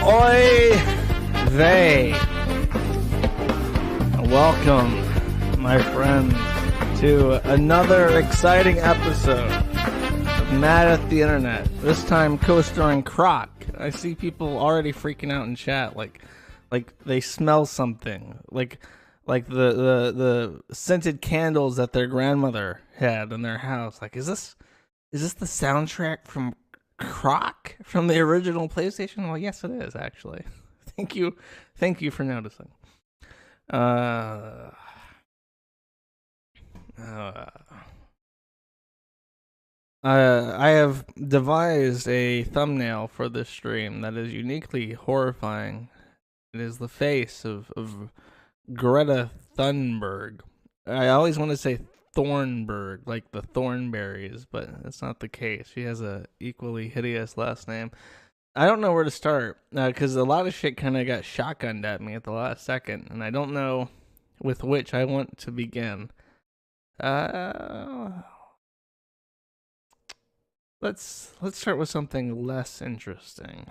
Oy vey. Welcome, my friends, to another exciting episode of Mad at the Internet. This time co-starring Croc. I see people already freaking out in chat, like they smell something, like the scented candles that their grandmother had in their house. Like, is this the soundtrack from Croc from the original PlayStation? Well, yes, it is, actually. Thank you for noticing. I have devised a thumbnail for this stream that is uniquely horrifying. It is the face of Greta Thunberg. I always want to say Thornburg, like the Thornberries, but that's not the case. She has a equally hideous last name. I don't know where to start, because a lot of shit kind of got shotgunned at me at the last second, and I don't know with which I want to begin. Let's start with something less interesting.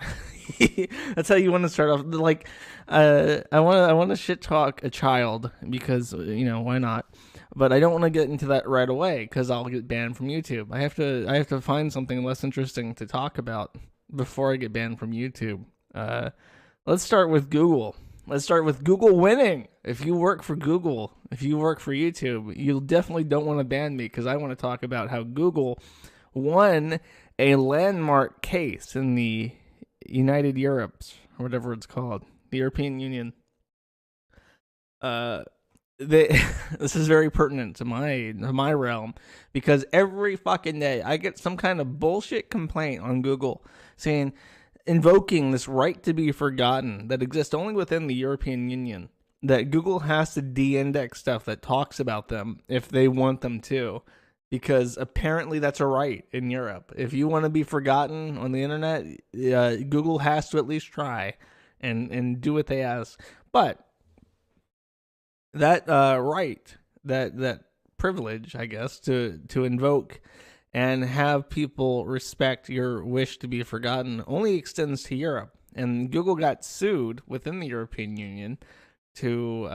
That's how you want to start off. Like, I want to shit talk a child because, you know, why not? But I don't want to get into that right away because I'll get banned from YouTube. I have to find something less interesting to talk about before I get banned from YouTube. Let's start with Google. Let's start with Google winning. If you work for Google, if you work for YouTube, you definitely don't want to ban me because I want to talk about how Google won a landmark case in the United Europes, or whatever it's called, the European Union. This is very pertinent to my realm because every fucking day I get some kind of bullshit complaint on Google saying, invoking this right to be forgotten that exists only within the European Union, that Google has to de-index stuff that talks about them if they want them to. Because apparently that's a right in Europe. If you want to be forgotten on the internet, Google has to at least try and do what they ask. But that right, that privilege, I guess, to invoke and have people respect your wish to be forgotten only extends to Europe. And Google got sued within the European Union to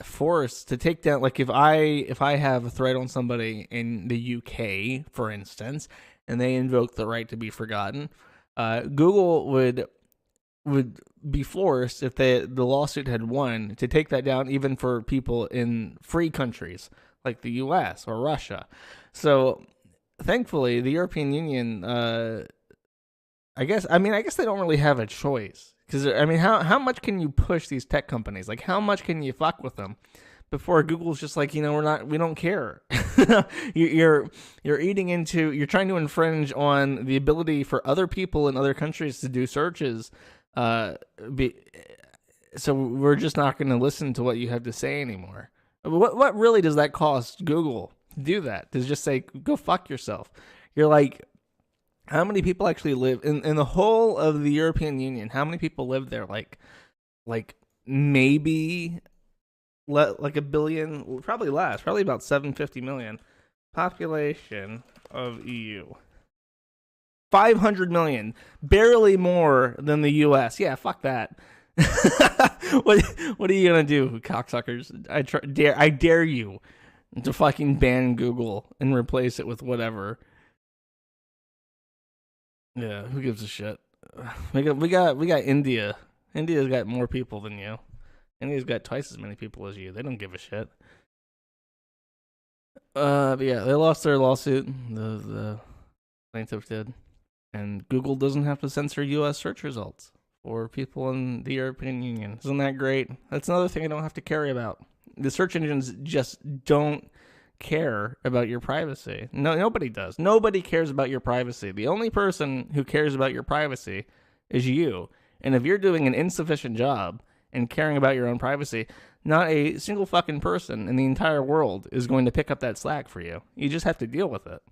force to take down, like, if I have a threat on somebody in the UK, for instance, and they invoke the right to be forgotten, Google would be forced, if the lawsuit had won, to take that down even for people in free countries like the US or Russia. So thankfully the European Union, I guess they don't really have a choice. Because, I mean, how much can you push these tech companies? Like, how much can you fuck with them before Google's just like, you know, we don't care. You're trying to infringe on the ability for other people in other countries to do searches. So we're just not going to listen to what you have to say anymore. What really does that cost Google to do that? To just say, go fuck yourself. You're like, how many people actually live in the whole of the European Union? How many people live there? Like maybe like a billion, probably less, probably about 750 million. Population of EU. 500 million, barely more than the US. Yeah, fuck that. What are you gonna do, cocksuckers? I dare you to fucking ban Google and replace it with whatever. Yeah, who gives a shit? We got India. India's got more people than you. India's got twice as many people as you. They don't give a shit. But yeah, they lost their lawsuit. The plaintiff did, and Google doesn't have to censor U.S. search results for people in the European Union. Isn't that great? That's another thing I don't have to carry about. The search engines just don't care about your privacy. No, nobody does. Nobody cares about your privacy. The only person who cares about your privacy is you. And if you're doing an insufficient job and caring about your own privacy, not a single fucking person in the entire world is going to pick up that slack for you. You just have to deal with it.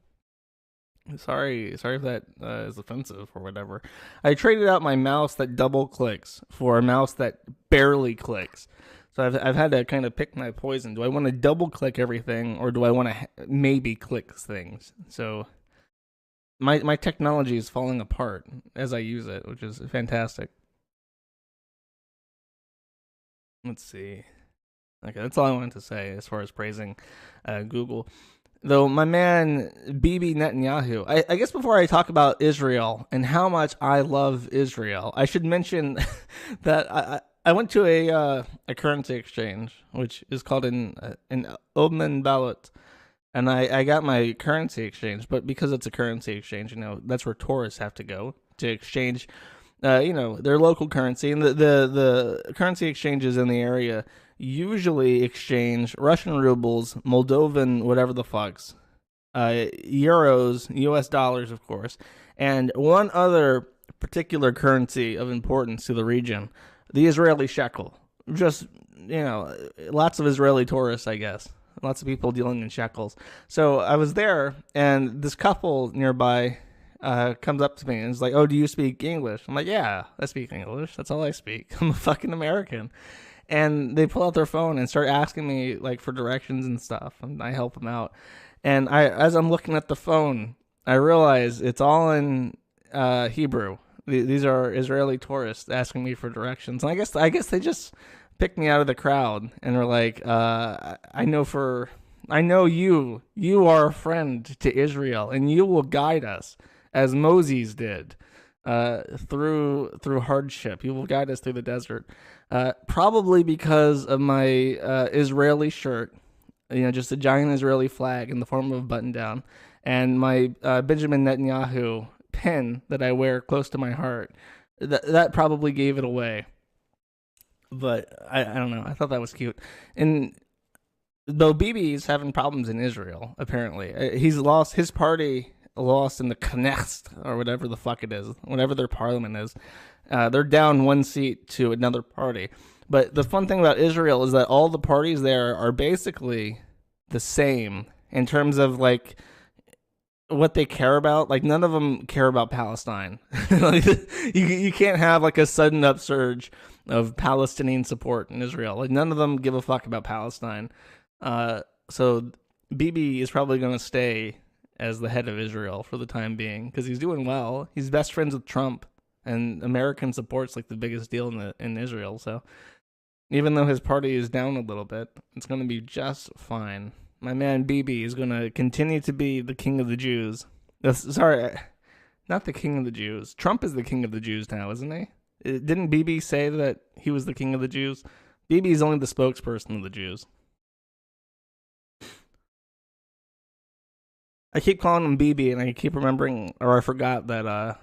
Sorry if that is offensive or whatever. I traded out my mouse that double clicks for a mouse that barely clicks. So I've had to kind of pick my poison. Do I want to double click everything, or do I want to maybe click things? So my technology is falling apart as I use it, which is fantastic. Let's see. Okay, that's all I wanted to say as far as praising Google. Though my man Bibi Netanyahu, I guess before I talk about Israel and how much I love Israel, I should mention that I went to a currency exchange, which is called an MundaneMatt, and I got my currency exchange. But because it's a currency exchange, that's where tourists have to go to exchange, their local currency. And the currency exchanges in the area usually exchange Russian rubles, Moldovan whatever the fucks, euros, US dollars, of course, and one other particular currency of importance to the region, the Israeli shekel. Just, lots of Israeli tourists, I guess. Lots of people dealing in shekels. So I was there, and this couple nearby comes up to me and is like, "Oh, do you speak English?" I'm like, "Yeah, I speak English. That's all I speak. I'm a fucking American." And they pull out their phone and start asking me for directions and stuff, and I help them out. And as I'm looking at the phone, I realize it's all in Hebrew. These are Israeli tourists asking me for directions, and I guess they just picked me out of the crowd and were like, I know you are a friend to Israel, and you will guide us as Moses did through hardship. You will guide us through the desert. Probably because of my Israeli shirt, just a giant Israeli flag in the form of a button down, and my Benjamin Netanyahu pin that I wear close to my heart. That probably gave it away. But I don't know. I thought that was cute. And though Bibi's having problems in Israel, apparently. His party lost in the Knesset, or whatever the fuck it is, whatever their parliament is. They're down one seat to another party. But the fun thing about Israel is that all the parties there are basically the same in terms of what they care about. None of them care about Palestine. You can't have a sudden upsurge of Palestinian support in Israel. None of them give a fuck about Palestine. So Bibi is probably going to stay as the head of Israel for the time being because he's doing well. He's best friends with Trump, and American support's the biggest deal in Israel. So even though his party is down a little bit, it's going to be just fine. My man Bibi is going to continue to be the king of the Jews. Sorry, not the king of the Jews. Trump is the king of the Jews now, isn't he? Didn't Bibi say that he was the king of the Jews? Bibi is only the spokesperson of the Jews. I keep calling him Bibi, and I keep remembering, or I forgot that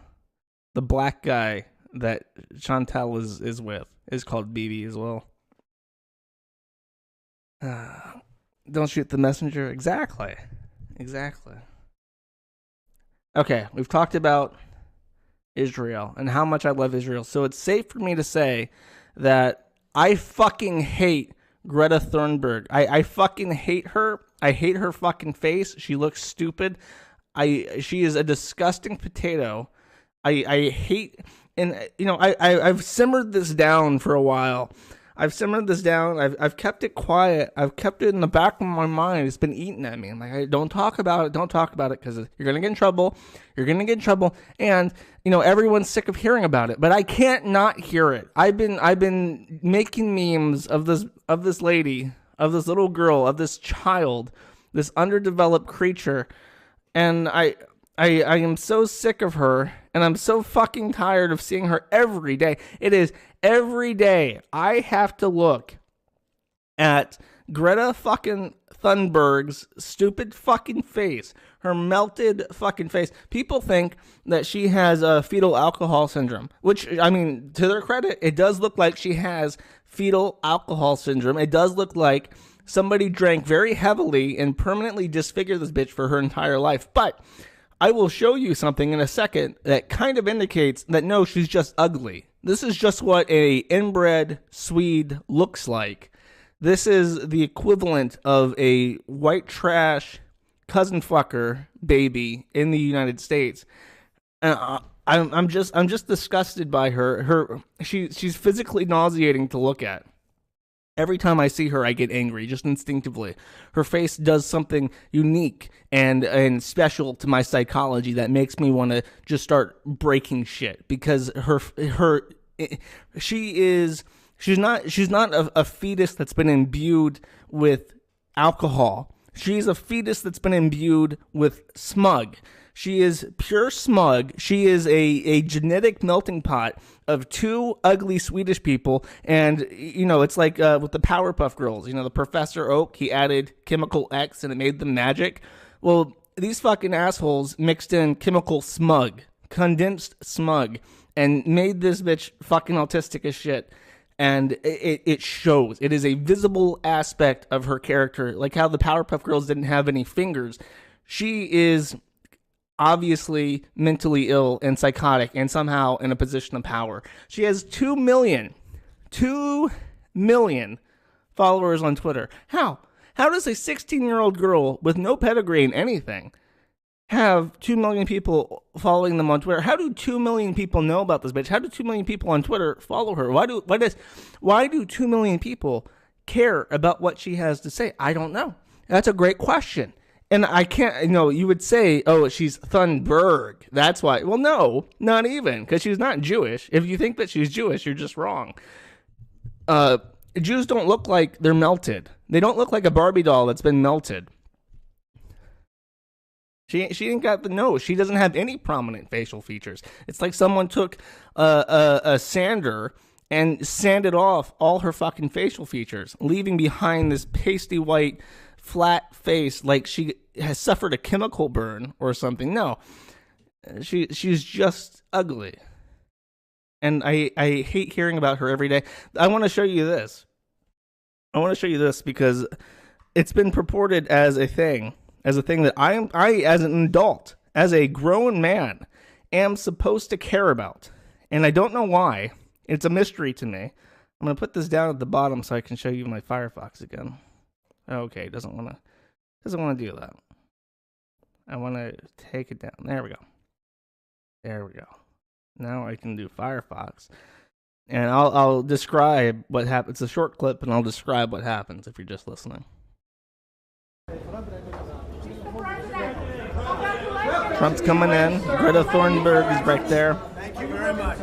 the black guy that Chantal is with is called Bibi as well. Don't shoot the messenger. Exactly. Okay, we've talked about Israel and how much I love Israel. So it's safe for me to say that I fucking hate Greta Thunberg. I fucking hate her. I hate her fucking face. She looks stupid. She is a disgusting potato. I hate, and I've simmered this down for a while. I've kept it quiet. I've kept it in the back of my mind. It's been eating at me. I'm like, don't talk about it. Don't talk about it because you're gonna get in trouble. And everyone's sick of hearing about it. But I can't not hear it. I've been making memes of this lady, of this little girl, of this child, this underdeveloped creature, and I am so sick of her, and I'm so fucking tired of seeing her every day. It is every day I have to look at Greta fucking Thunberg's stupid fucking face, her melted fucking face. People think that she has fetal alcohol syndrome, which, to their credit, it does look like she has fetal alcohol syndrome. It does look like somebody drank very heavily and permanently disfigured this bitch for her entire life. But I will show you something in a second that kind of indicates that no, she's just ugly. This is just what a inbred Swede looks like. This is the equivalent of a white trash cousin fucker baby in the United States. I'm just disgusted by her. She's physically nauseating to look at. Every time I see her, I get angry, just instinctively. Her face does something unique and special to my psychology that makes me want to just start breaking shit, because she is She's not a fetus that's been imbued with alcohol. She's a fetus that's been imbued with smug. She is pure smug. She is a genetic melting pot of two ugly Swedish people. And, you know, it's like with the Powerpuff Girls. You know, the Professor Oak, he added chemical X and it made them magic. Well, these fucking assholes mixed in chemical smug, condensed smug, and made this bitch fucking autistic as shit. And it shows. It is a visible aspect of her character. Like how the Powerpuff Girls didn't have any fingers. She is obviously mentally ill and psychotic and somehow in a position of power. She has 2 million followers on Twitter. How does a 16-year-old girl with no pedigree in anything have 2 million people following them on Twitter? How do 2 million people know about this bitch? How do 2 million people on Twitter follow her? Why do 2 million people care about what she has to say? I don't know. That's a great question. And I can't, you would say, oh, she's Thunberg. That's why. Well, no, not even, because she's not Jewish. If you think that she's Jewish, you're just wrong. Jews don't look like they're melted. They don't look like a Barbie doll that's been melted. She ain't got the nose. She doesn't have any prominent facial features. It's like someone took a sander and sanded off all her fucking facial features, leaving behind this pasty white flat face like she has suffered a chemical burn or something. No, she's just ugly. And I hate hearing about her every day. I want to show you this. Because it's been purported as a thing that I as an adult, as a grown man, am supposed to care about. And I don't know why. It's a mystery to me. I'm going to put this down at the bottom so I can show you my Firefox again. Okay, doesn't want to do that. I want to take it down. There we go. Now I can do Firefox. And I'll describe what happens. It's a short clip, and I'll describe what happens if you're just listening. Trump's coming in. Greta Thunberg is right there. Thank you very much.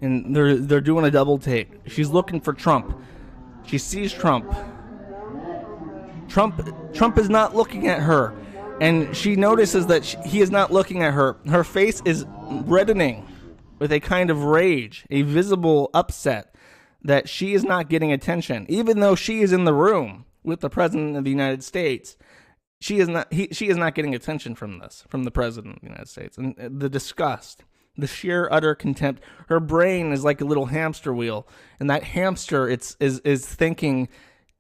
And they're doing a double take. She's looking for Trump. She sees Trump. Trump is not looking at her. And she notices that he is not looking at her. Her face is reddening with a kind of rage, a visible upset that she is not getting attention. Even though she is in the room with the President of the United States, she is not getting attention from the President of the United States. And the disgust, the sheer utter contempt. Her brain is like a little hamster wheel, and that hamster is thinking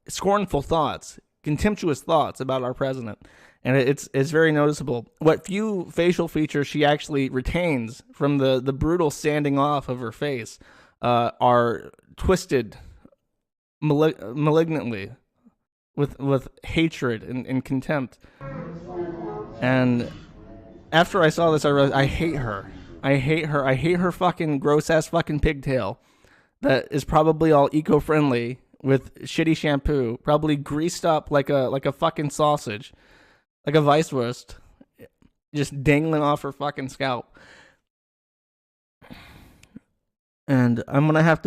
scornful thoughts, contemptuous thoughts about our president. And it's very noticeable. What few facial features she actually retains from the brutal sanding off of her face are twisted malignantly with hatred and contempt. And after I saw this, I realized I hate her. I hate her fucking gross-ass fucking pigtail that is probably all eco-friendly with shitty shampoo, probably greased up like a fucking sausage. Like a Weisswurst, just dangling off her fucking scalp. And I'm gonna have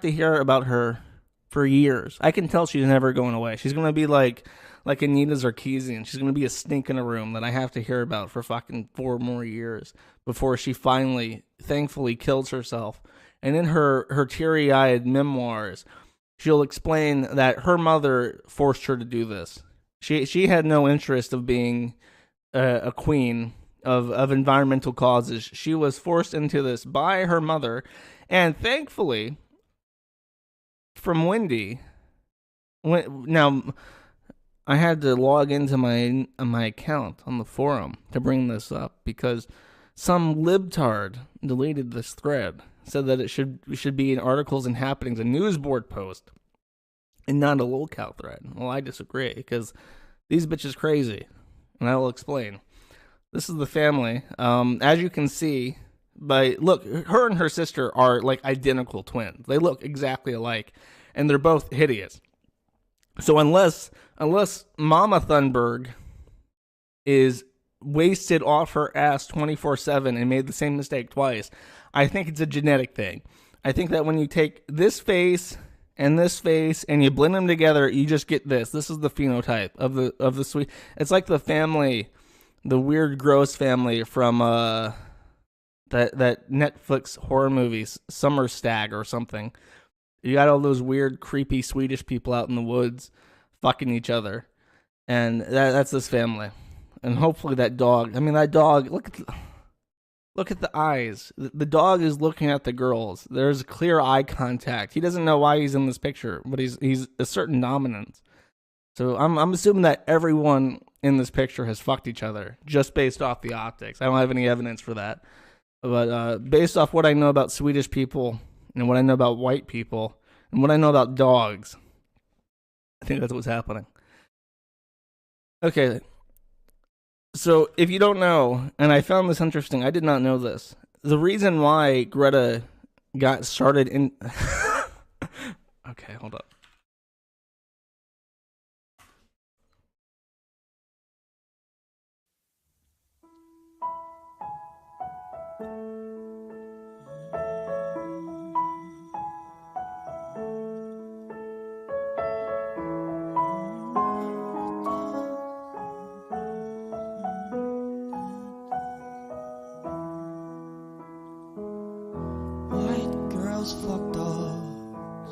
to hear about her for years. I can tell she's never going away. She's gonna be like Anita Sarkeesian. She's gonna be a stink in a room that I have to hear about for fucking 4 more years before she finally, thankfully, kills herself. And in her teary-eyed memoirs, she'll explain that her mother forced her to do this. She had no interest of being a queen of environmental causes. She was forced into this by her mother, and thankfully, from Wendy. Now, I had to log into my account on the forum to bring this up because some libtard deleted this thread, said that it should be in articles and happenings, a news board post, and not a lolcow thread. Well, I disagree, because these bitches crazy, and I will explain. This is the family. As you can see, look, her and her sister are like identical twins. They look exactly alike, and they're both hideous. So unless Mama Thunberg is wasted off her ass 24/7 and made the same mistake twice, I think it's a genetic thing. I think that when you take this face and you blend them together, you just get this. This is the phenotype of the sweet. It's like the family, the weird, gross family from that Netflix horror movies, Summer Stag or something. You got all those weird, creepy Swedish people out in the woods fucking each other, and that's this family. And hopefully that dog. I mean, that dog. Look at the eyes. The dog is looking at the girls. There's clear eye contact. He doesn't know why he's in this picture, but he's a certain dominance. So I'm assuming that everyone in this picture has fucked each other just based off the optics. I don't have any evidence for that, but based off what I know about Swedish people and what I know about white people and what I know about dogs, I think that's what's happening. Okay. So, if you don't know, and I found this interesting, I did not know this. The reason why Greta got started in... Okay, hold up. Fuck dogs.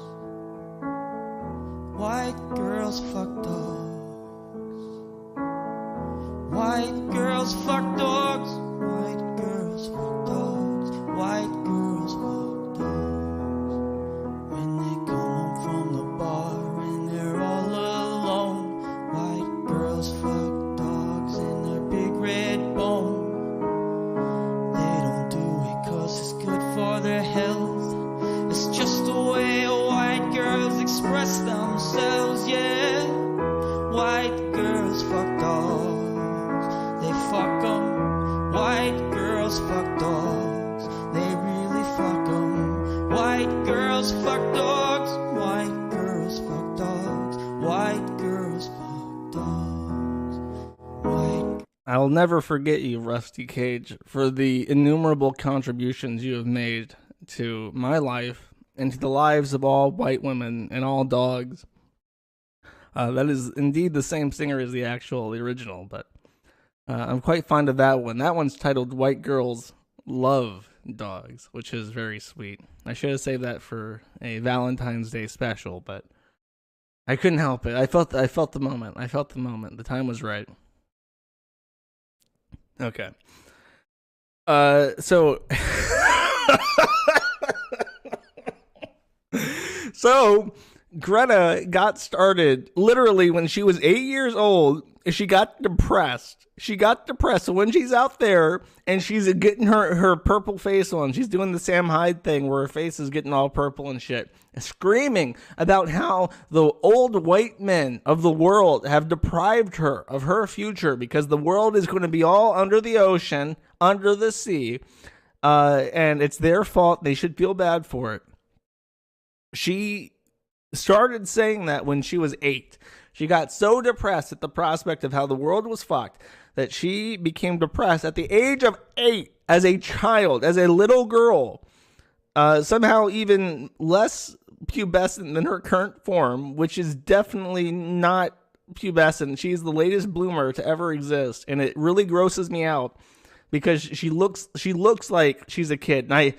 White girls fuck dogs. White girls fuck dogs. White girls fuck dogs. White girls fuck dogs. When they come home from the bar and they're all alone. White girls fuck dogs in their big red bone. They don't do it 'cause it's good for their health. It's just the way white girls express themselves, yeah. White girls fuck dogs, they fuck 'em. White girls fuck dogs, they really fuck 'em. White girls fuck dogs, white girls fuck dogs. White girls fuck dogs. White. I'll never forget you, Rusty Cage, for the innumerable contributions you have made to my life and to the lives of all white women and all dogs. That is indeed the same singer as the original, but I'm quite fond of that one. That one's titled White Girls Love Dogs, which is very sweet. I should have saved that for a Valentine's Day special, but I couldn't help it. I felt the moment. The time was right. Okay. So So, Greta got started literally when she was 8 years old. She got depressed. So when she's out there and she's getting her purple face on, she's doing the Sam Hyde thing where her face is getting all purple and shit, screaming about how the old white men of the world have deprived her of her future because the world is going to be all under the ocean, under the sea, and it's their fault. They should feel bad for it. She started saying that when she was 8. She got so depressed at the prospect of how the world was fucked that she became depressed at the age of 8 as a child, as a little girl, somehow even less pubescent than her current form, which is definitely not pubescent. She's the latest bloomer to ever exist, and it really grosses me out because she looks like she's a kid. And I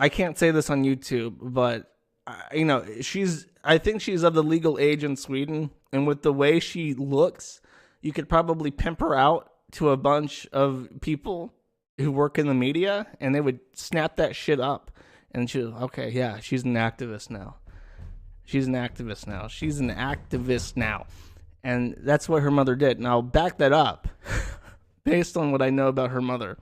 can't say this on YouTube, but I think she's of the legal age in Sweden, and with the way she looks, you could probably pimp her out to a bunch of people who work in the media, and they would snap that shit up. And she's an activist now. She's an activist now. And that's what her mother did. And I'll back that up based on what I know about her mother.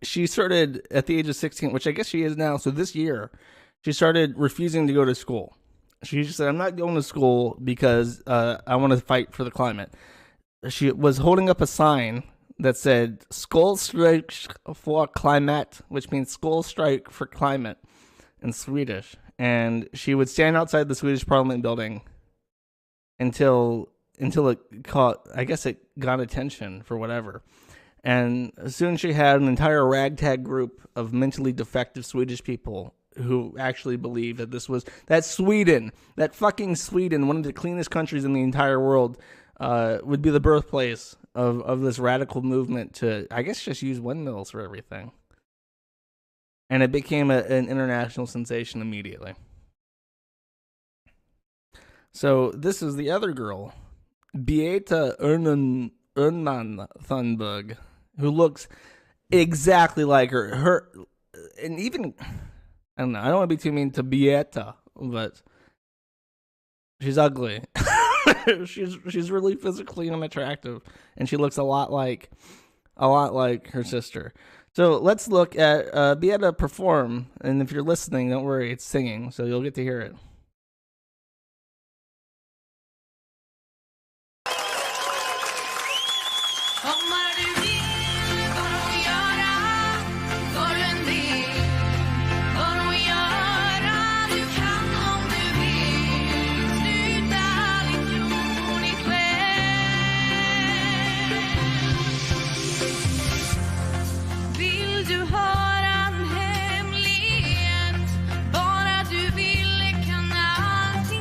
She started at the age of 16, which I guess she is now. So this year, she started refusing to go to school. She just said, I'm not going to school because I want to fight for the climate. She was holding up a sign that said, Skull Strike for Climate, which means Skull Strike for Climate in Swedish. And she would stand outside the Swedish Parliament building until it got attention for whatever. And soon she had an entire ragtag group of mentally defective Swedish people who actually believed that that fucking Sweden, one of the cleanest countries in the entire world, would be the birthplace of this radical movement to, I guess, just use windmills for everything. And it became an international sensation immediately. So this is the other girl, Beata Örnan Thunberg, who looks exactly like her. And even, I don't know, I don't want to be too mean to Beata, but she's ugly. she's really physically unattractive, and she looks a lot like her sister. So let's look at Beata perform, and if you're listening, don't worry, it's singing, so you'll get to hear it.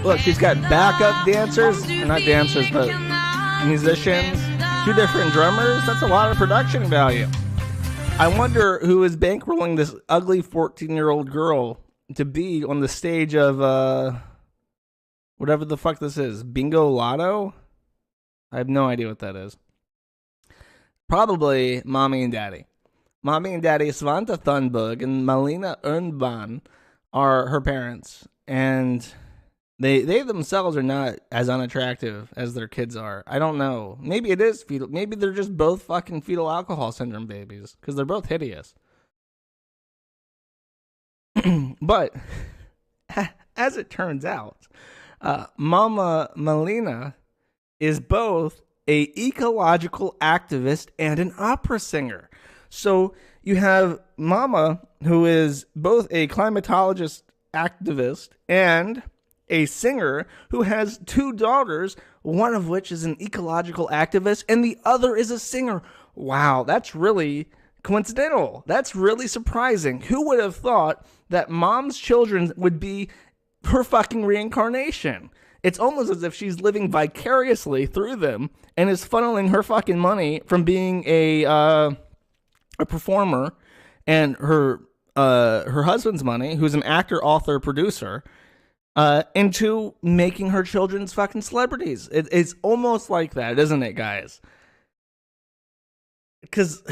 Look, she's got backup dancers, not dancers, but musicians, 2 different drummers. That's a lot of production value. I wonder who is bankrolling this ugly 14-year-old girl to be on the stage of whatever the fuck this is. Bingo Lotto? I have no idea what that is. Probably mommy and daddy. Mommy and daddy Svante Thunberg and Malina Örnban are her parents, and They themselves are not as unattractive as their kids are. I don't know. Maybe it is fetal. Maybe they're just both fucking fetal alcohol syndrome babies, because they're both hideous. But as it turns out, Mama Malina is both a ecological activist and an opera singer. So you have Mama, who is both a climatologist activist and a singer who has 2 daughters, one of which is an ecological activist and the other is a singer. Wow, that's really coincidental. That's really surprising. Who would have thought that mom's children would be her fucking reincarnation? It's almost as if she's living vicariously through them and is funneling her fucking money from being a performer, and her husband's money, who's an actor, author, producer, into making her children's fucking celebrities. It's almost like that, isn't it, guys? Because,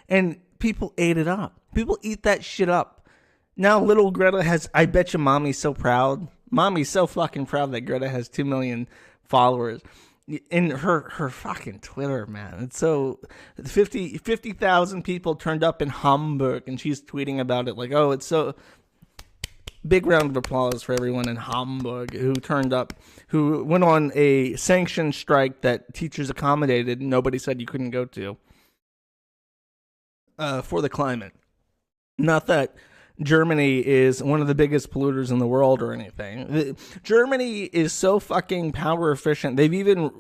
and people ate it up. People eat that shit up. Now little Greta has, I bet you mommy's so proud. Mommy's so fucking proud that Greta has 2 million followers. In her fucking Twitter, man. It's so 50,000 people turned up in Hamburg, and she's tweeting about it like, oh, it's so... Big round of applause for everyone in Hamburg who turned up, who went on a sanctioned strike that teachers accommodated and nobody said you couldn't go to, for the climate. Not that Germany is one of the biggest polluters in the world or anything. Germany is so fucking power efficient. They've even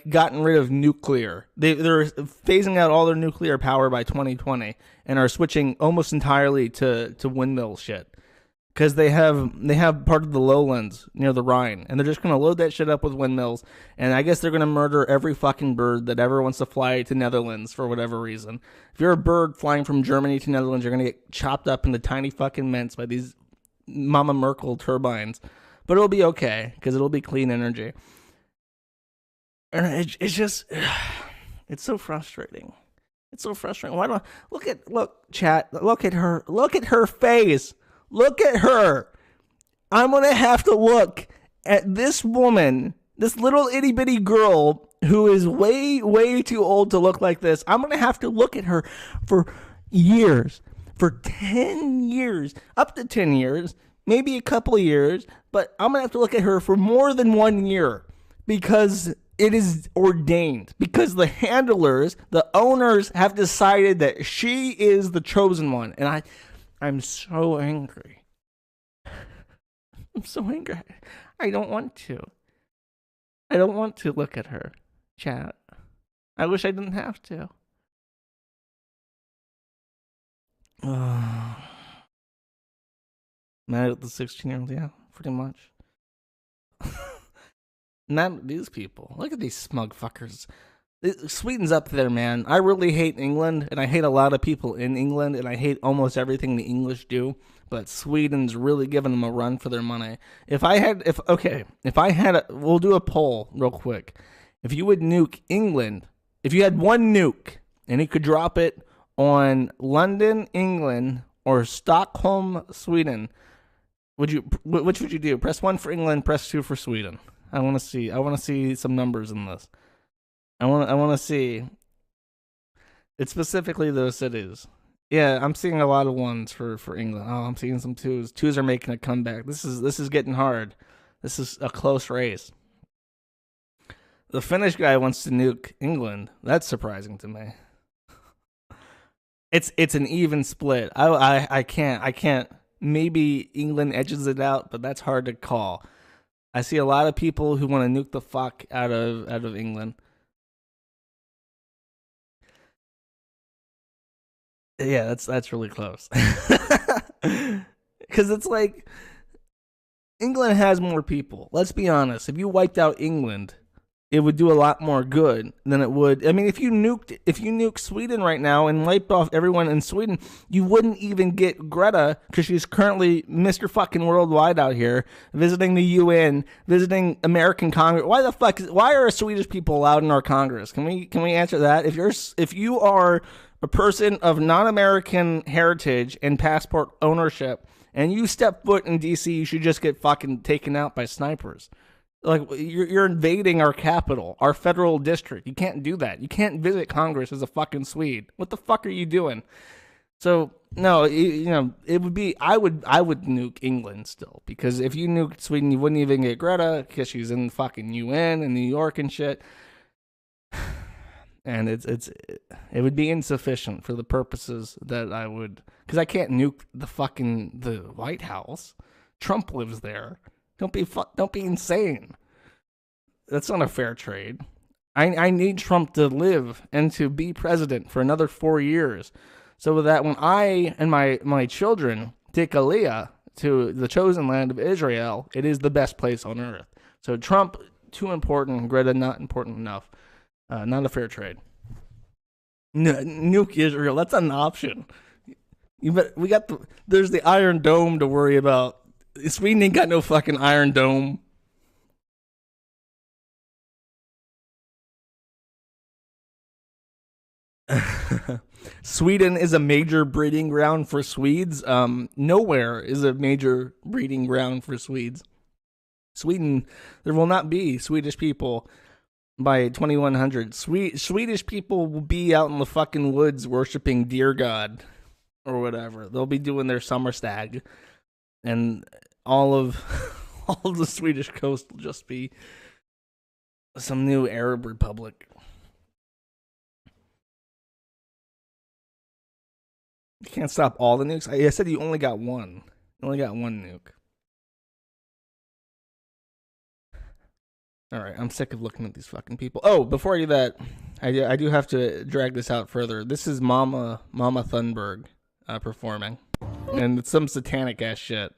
gotten rid of nuclear. They're phasing out all their nuclear power by 2020 and are switching almost entirely to windmill shit. Because they have part of the lowlands near the Rhine, and they're just going to load that shit up with windmills, and I guess they're going to murder every fucking bird that ever wants to fly to Netherlands for whatever reason. If you're a bird flying from Germany to Netherlands, you're going to get chopped up into tiny fucking mints by these Mama Merkel turbines. But it'll be okay, because it'll be clean energy. And it's just, it's so frustrating. It's so frustrating. Why don't, chat, look at her face. Look at her. I'm going to have to look at this woman, this little itty bitty girl who is way, way too old to look like this. I'm going to have to look at her for years, for 10 years, up to 10 years, maybe a couple of years, but I'm going to have to look at her for more than 1 year because it is ordained, because the handlers, the owners have decided that she is the chosen one. And I'm so angry. I'm so angry. I don't want to. I don't want to look at her, chat. I wish I didn't have to. Mad at the 16-year-old, yeah, pretty much. Not these people. Look at these smug fuckers. Sweden's up there, man. I really hate England, and I hate a lot of people in England, and I hate almost everything the English do. But Sweden's really giving them a run for their money. We'll do a poll real quick. If you would nuke England, if you had one nuke, and you could drop it on London, England, or Stockholm, Sweden, which would you do? Press 1 for England, press 2 for Sweden. I want to see some numbers in this. I want to see. It's specifically those cities. Yeah, I'm seeing a lot of ones for England. Oh, I'm seeing some twos. Twos are making a comeback. This is getting hard. This is a close race. The Finnish guy wants to nuke England. That's surprising to me. It's an even split. I can't. Maybe England edges it out, but that's hard to call. I see a lot of people who want to nuke the fuck out of England. Yeah, that's really close. Because it's like England has more people. Let's be honest. If you wiped out England, it would do a lot more good than it would. I mean, if you nuked Sweden right now and wiped off everyone in Sweden, you wouldn't even get Greta, because she's currently Mr. Fucking Worldwide out here, visiting the UN, visiting American Congress. Why are Swedish people allowed in our Congress? Can we answer that? If you are a person of non-American heritage and passport ownership, and you step foot in DC, you should just get fucking taken out by snipers. Like, you're invading our capital, our federal district. You can't do that. You can't visit Congress as a fucking Swede. What the fuck are you doing? So no, it would be. I would nuke England still, because if you nuked Sweden, you wouldn't even get Greta, because she's in fucking UN and New York and shit. And it would be insufficient for the purposes that I would, because I can't nuke the White House. Trump lives there. Don't be insane. That's not a fair trade. I need Trump to live and to be president for another 4 years, so that when I and my children take Aliyah to the chosen land of Israel, it is the best place on earth. So Trump, too important. Greta, not important enough. Not a fair trade. Nuke Israel. That's not an option. There's the Iron Dome to worry about. Sweden ain't got no fucking Iron Dome. Sweden is a major breeding ground for Swedes. Nowhere is a major breeding ground for Swedes. Sweden, there will not be Swedish people by 2100. Swedish people will be out in the fucking woods worshiping deer god or whatever. They'll be doing their summer stag, and all of the Swedish coast will just be some new Arab republic. You can't stop all the nukes. I said you only got one. You only got one nuke. All right, I'm sick of looking at these fucking people. Oh, before I do that, I do have to drag this out further. This is Mama Thunberg performing, and it's some satanic ass shit.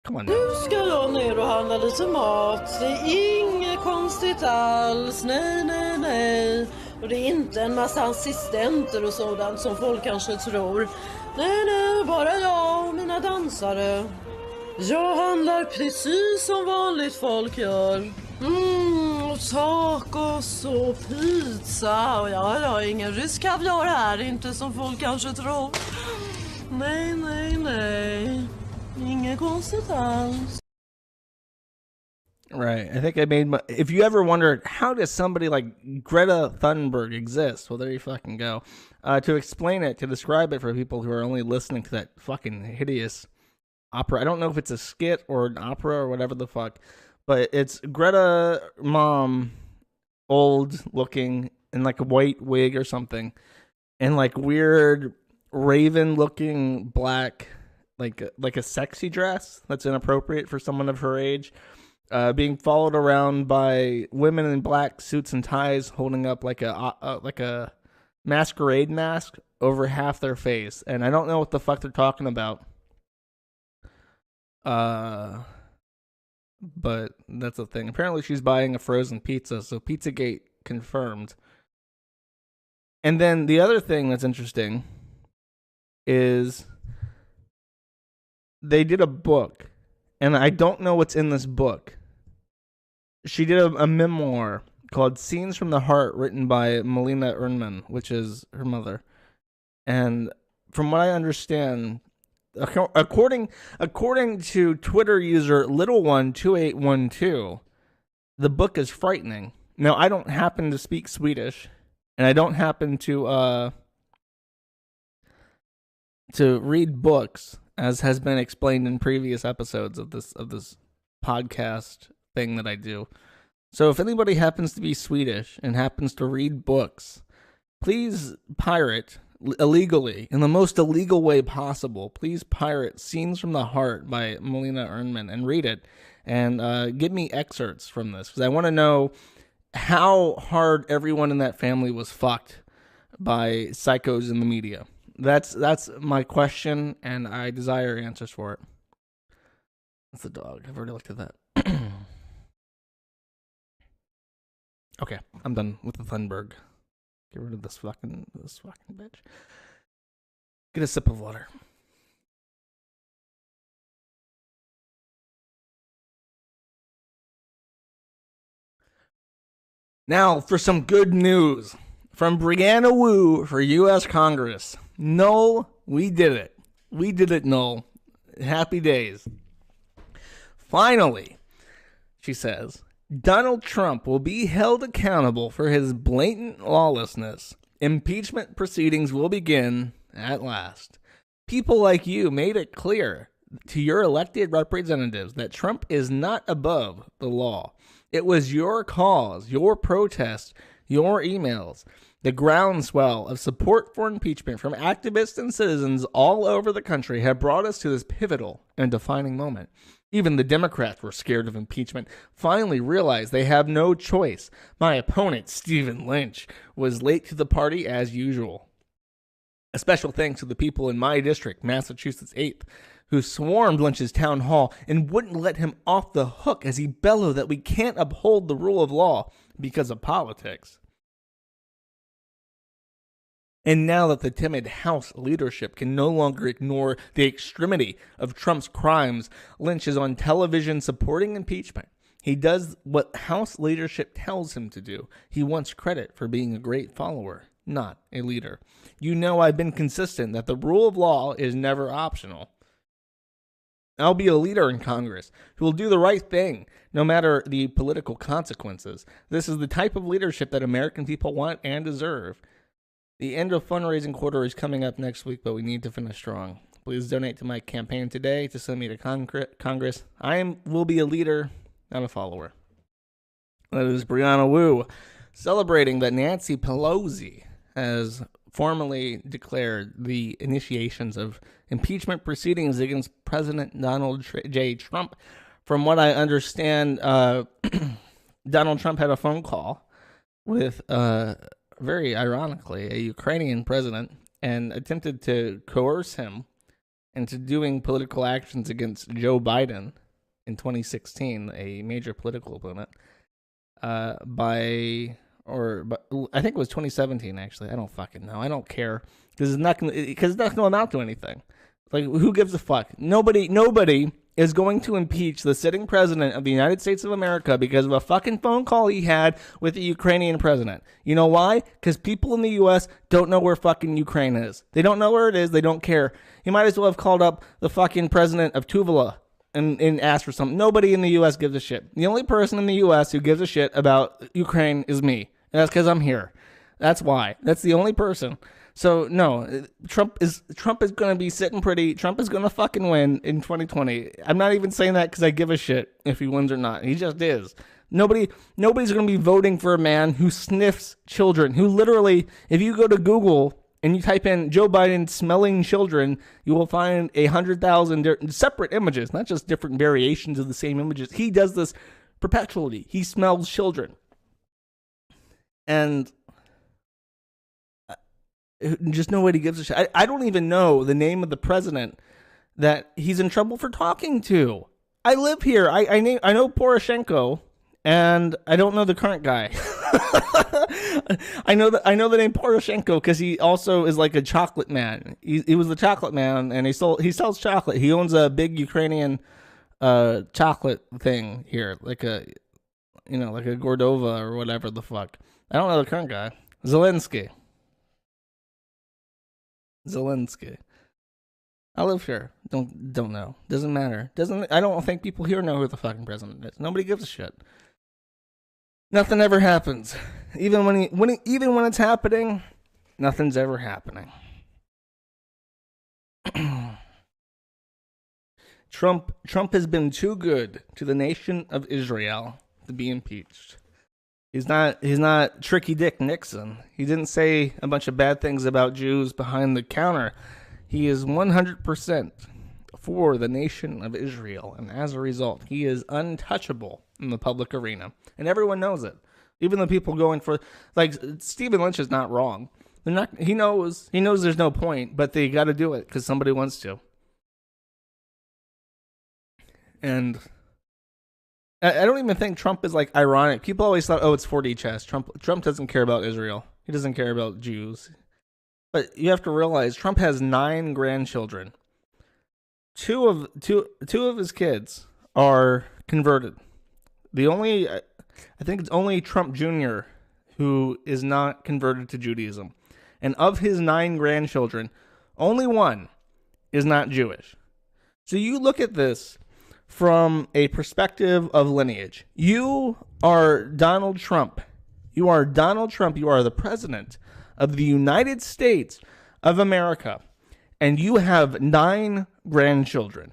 Come on now. Nu ska jag ner och handla lite mat. Det är inget konstigt alls. Nej. Och det är inte en massa assistenter och sådant som folk kanske tror. Nej, bara jag och mina dansare. Jag handlar precis som vanligt folk gör. Tacos och pizza. Och jag har ingen rysk kaviar här, inte som folk kanske tror. Nej. Inget konstigt alls. Right. I think I made if you ever wondered, how does somebody like Greta Thunberg exist? Well, there you fucking go. To explain it, to describe it for people who are only listening to that fucking hideous opera. I don't know if it's a skit or an opera or whatever the fuck, but it's Greta mom, old looking, in like a white wig or something, and like weird raven looking black, like a sexy dress that's inappropriate for someone of her age, being followed around by women in black suits and ties, holding up like a masquerade mask over half their face, and I don't know what the fuck they're talking about. But that's the thing. Apparently she's buying a frozen pizza, so Pizzagate confirmed. And then the other thing that's interesting is they did a book, and I don't know what's in this book. She did a memoir called Scenes from the Heart, written by Melina Ernman, which is her mother. And from what I understand, according to Twitter user Little12812, the book is frightening. Now, I don't happen to speak Swedish, and I don't happen to read books, as has been explained in previous episodes of this podcast thing that I do. So if anybody happens to be Swedish and happens to read books, please pirate illegally, in the most illegal way possible. Please pirate Scenes from the Heart by Melina Ernman and read it, and give me excerpts from this, because I want to know how hard everyone in that family was fucked by psychos in the media. That's my question, and I desire answers for it. That's the dog. I've already looked at that. Okay, I'm done with the Thunberg. Get rid of this fucking bitch. Get a sip of water. Now for some good news from Brianna Wu for U.S. Congress. No, we did it. We did it, no. Happy days. Finally, she says, Donald Trump will be held accountable for his blatant lawlessness. Impeachment proceedings will begin at last. People like you made it clear to your elected representatives that Trump is not above the law. It was your cause, your protest, your emails, the groundswell of support for impeachment from activists and citizens all over the country have brought us to this pivotal and defining moment. Even the Democrats were scared of impeachment, finally realized they have no choice. My opponent, Stephen Lynch, was late to the party as usual. A special thanks to the people in my district, Massachusetts 8th, who swarmed Lynch's town hall and wouldn't let him off the hook as he bellowed that we can't uphold the rule of law because of politics. And now that the timid House leadership can no longer ignore the extremity of Trump's crimes, Lynch is on television supporting impeachment. He does what House leadership tells him to do. He wants credit for being a great follower, not a leader. You know I've been consistent that the rule of law is never optional. I'll be a leader in Congress who will do the right thing, no matter the political consequences. This is the type of leadership that American people want and deserve. The end of fundraising quarter is coming up next week, but we need to finish strong. Please donate to my campaign today to send me to Congress. Will be a leader, not a follower. That is Brianna Wu, celebrating that Nancy Pelosi has formally declared the initiations of impeachment proceedings against President Donald J. Trump. From what I understand, Donald Trump had a phone call with very ironically, a Ukrainian president, and attempted to coerce him into doing political actions against Joe Biden in 2016, a major political opponent, I think it was 2017, actually. I don't fucking know. I don't care. Because it's not going to amount to anything. Like, who gives a fuck? Nobody is going to impeach the sitting president of the United States of America because of a fucking phone call he had with the Ukrainian president. You know why? Because people in the U.S. don't know where fucking Ukraine is. They don't know where it is. They don't care. He might as well have called up the fucking president of Tuvalu and asked for something. Nobody in the U.S. gives a shit. The only person in the U.S. who gives a shit about Ukraine is me. And that's because I'm here. That's why. That's the only person. So, no, Trump is going to be sitting pretty. Trump is going to fucking win in 2020. I'm not even saying that because I give a shit if he wins or not. He just is. Nobody's going to be voting for a man who sniffs children, who literally, if you go to Google and you type in Joe Biden smelling children, you will find 100,000 separate images, not just different variations of the same images. He does this perpetually. He smells children. And Just nobody gives a shit. I don't even know the name of the president that he's in trouble for talking to. I live here. I know Poroshenko, and I don't know the current guy. I know the name Poroshenko because he also is like a chocolate man. He was the chocolate man, and he sells chocolate. He owns a big Ukrainian chocolate thing here, like a Gordova or whatever the fuck. I don't know the current guy. Zelensky. I live here. Don't know. Doesn't matter. I don't think people here know who the fucking president is. Nobody gives a shit. Nothing ever happens. Even when it's happening, nothing's ever happening. Trump has been too good to the nation of Israel to be impeached. He's not Tricky Dick Nixon. He didn't say a bunch of bad things about Jews behind the counter. He is 100% for the nation of Israel, and as a result, he is untouchable in the public arena, and everyone knows it. Even the people going for, like, Stephen Lynch is not wrong. They're not. He knows there's no point, but they got to do it because somebody wants to. And I don't even think Trump is like ironic. People always thought, oh, it's 4D chess. Trump doesn't care about Israel. He doesn't care about Jews. But you have to realize Trump has 9 grandchildren. Two of his kids are converted. I think it's only Trump Jr. who is not converted to Judaism. And of his 9 grandchildren, only one is not Jewish. So you look at this from a perspective of lineage. You are Donald Trump. You are the president of the United States of America. And you have 9 grandchildren,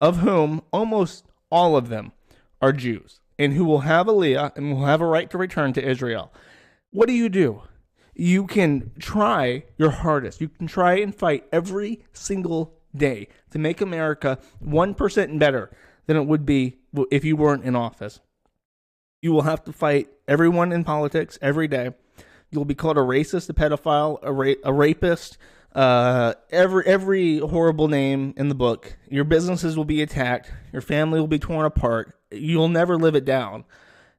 of whom almost all of them are Jews, and who will have Aliyah and will have a right to return to Israel. What do? You can try your hardest. You can try and fight every single day to make America 1% better than it would be if you weren't in office. You will have to fight everyone in politics every day. You'll be called a racist, a pedophile, a rapist, every horrible name in the book. Your businesses will be attacked. Your family will be torn apart. You'll never live it down.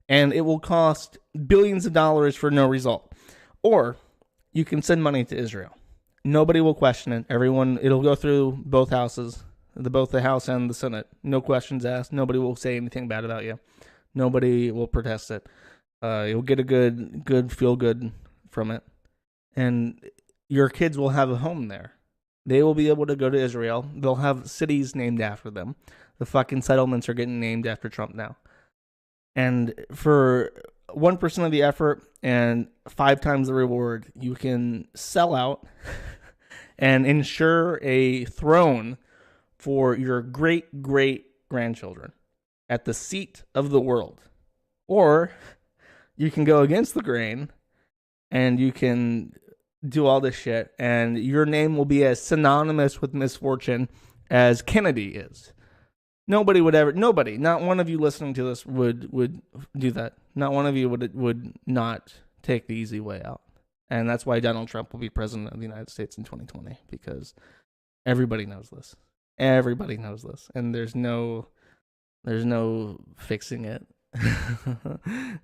And it will cost billions of dollars for no result. Or you can send money to Israel. Nobody will question it. It'll go through both houses, both the House and the Senate. No questions asked. Nobody will say anything bad about you. Nobody will protest it. You'll get a good feel good from it. And your kids will have a home there. They will be able to go to Israel. They'll have cities named after them. The fucking settlements are getting named after Trump now. And for 1% of the effort and 5 times the reward, you can sell out and ensure a throne for your great-great-grandchildren at the seat of the world. Or you can go against the grain and you can do all this shit, and your name will be as synonymous with misfortune as Kennedy is. Nobody, not one of you listening to this would do that. Not one of you would not take the easy way out. And that's why Donald Trump will be president of the United States in 2020, because everybody knows this. Everybody knows this. And there's no fixing it.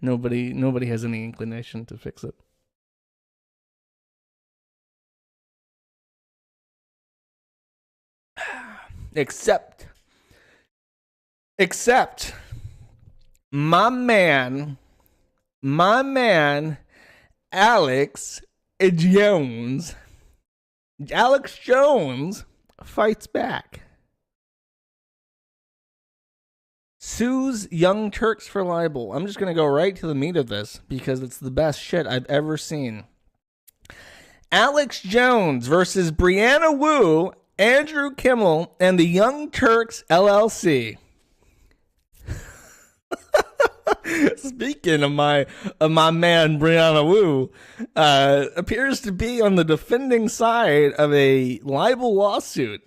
Nobody has any inclination to fix it. Except my man Alex Jones fights back. Sues Young Turks for libel. I'm just going to go right to the meat of this because it's the best shit I've ever seen. Alex Jones versus Brianna Wu, Andrew Kimmel, and the Young Turks LLC. Speaking of my man Brianna Wu, appears to be on the defending side of a libel lawsuit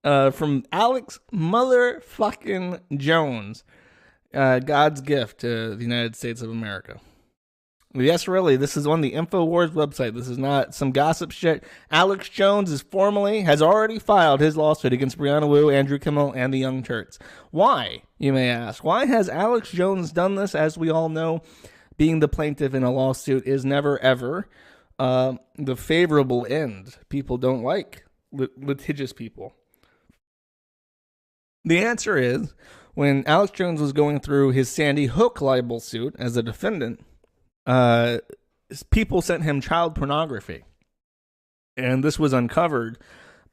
from Alex motherfucking Jones, God's gift to the United States of America. Yes, really. This is on the InfoWars website. This is not some gossip shit. Alex Jones has already filed his lawsuit against Brianna Wu, Andrew Kimmel, and the Young Turks. Why, you may ask? Why has Alex Jones done this? As we all know, being the plaintiff in a lawsuit is never, ever the favorable end. People don't like litigious people. The answer is, when Alex Jones was going through his Sandy Hook libel suit as a defendant, people sent him child pornography. And this was uncovered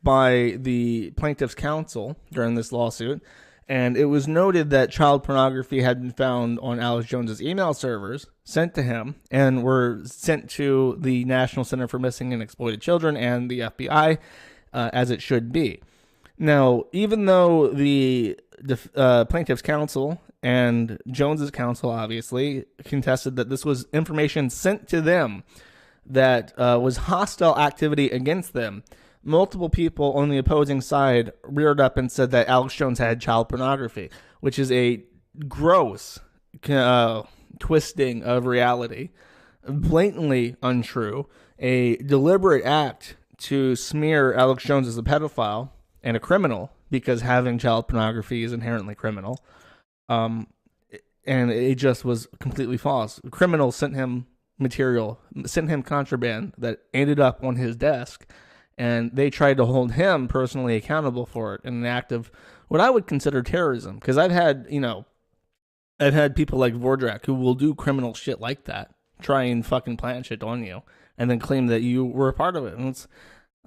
by the plaintiff's counsel during this lawsuit. And it was noted that child pornography had been found on Alex Jones's email servers, sent to him, and were sent to the National Center for Missing and Exploited Children and the FBI, as it should be. Now, even though the plaintiff's counsel and Jones's counsel obviously contested that this was information sent to them that was hostile activity against them, multiple people on the opposing side reared up and said that Alex Jones had child pornography, which is a gross twisting of reality, blatantly untrue, a deliberate act to smear Alex Jones as a pedophile and a criminal, because having child pornography is inherently criminal. And it just was completely false. Criminals sent him contraband that ended up on his desk, and they tried to hold him personally accountable for it in an act of what I would consider terrorism. Because I've had people like Vordrak who will do criminal shit like that, try and fucking plant shit on you, and then claim that you were a part of it. And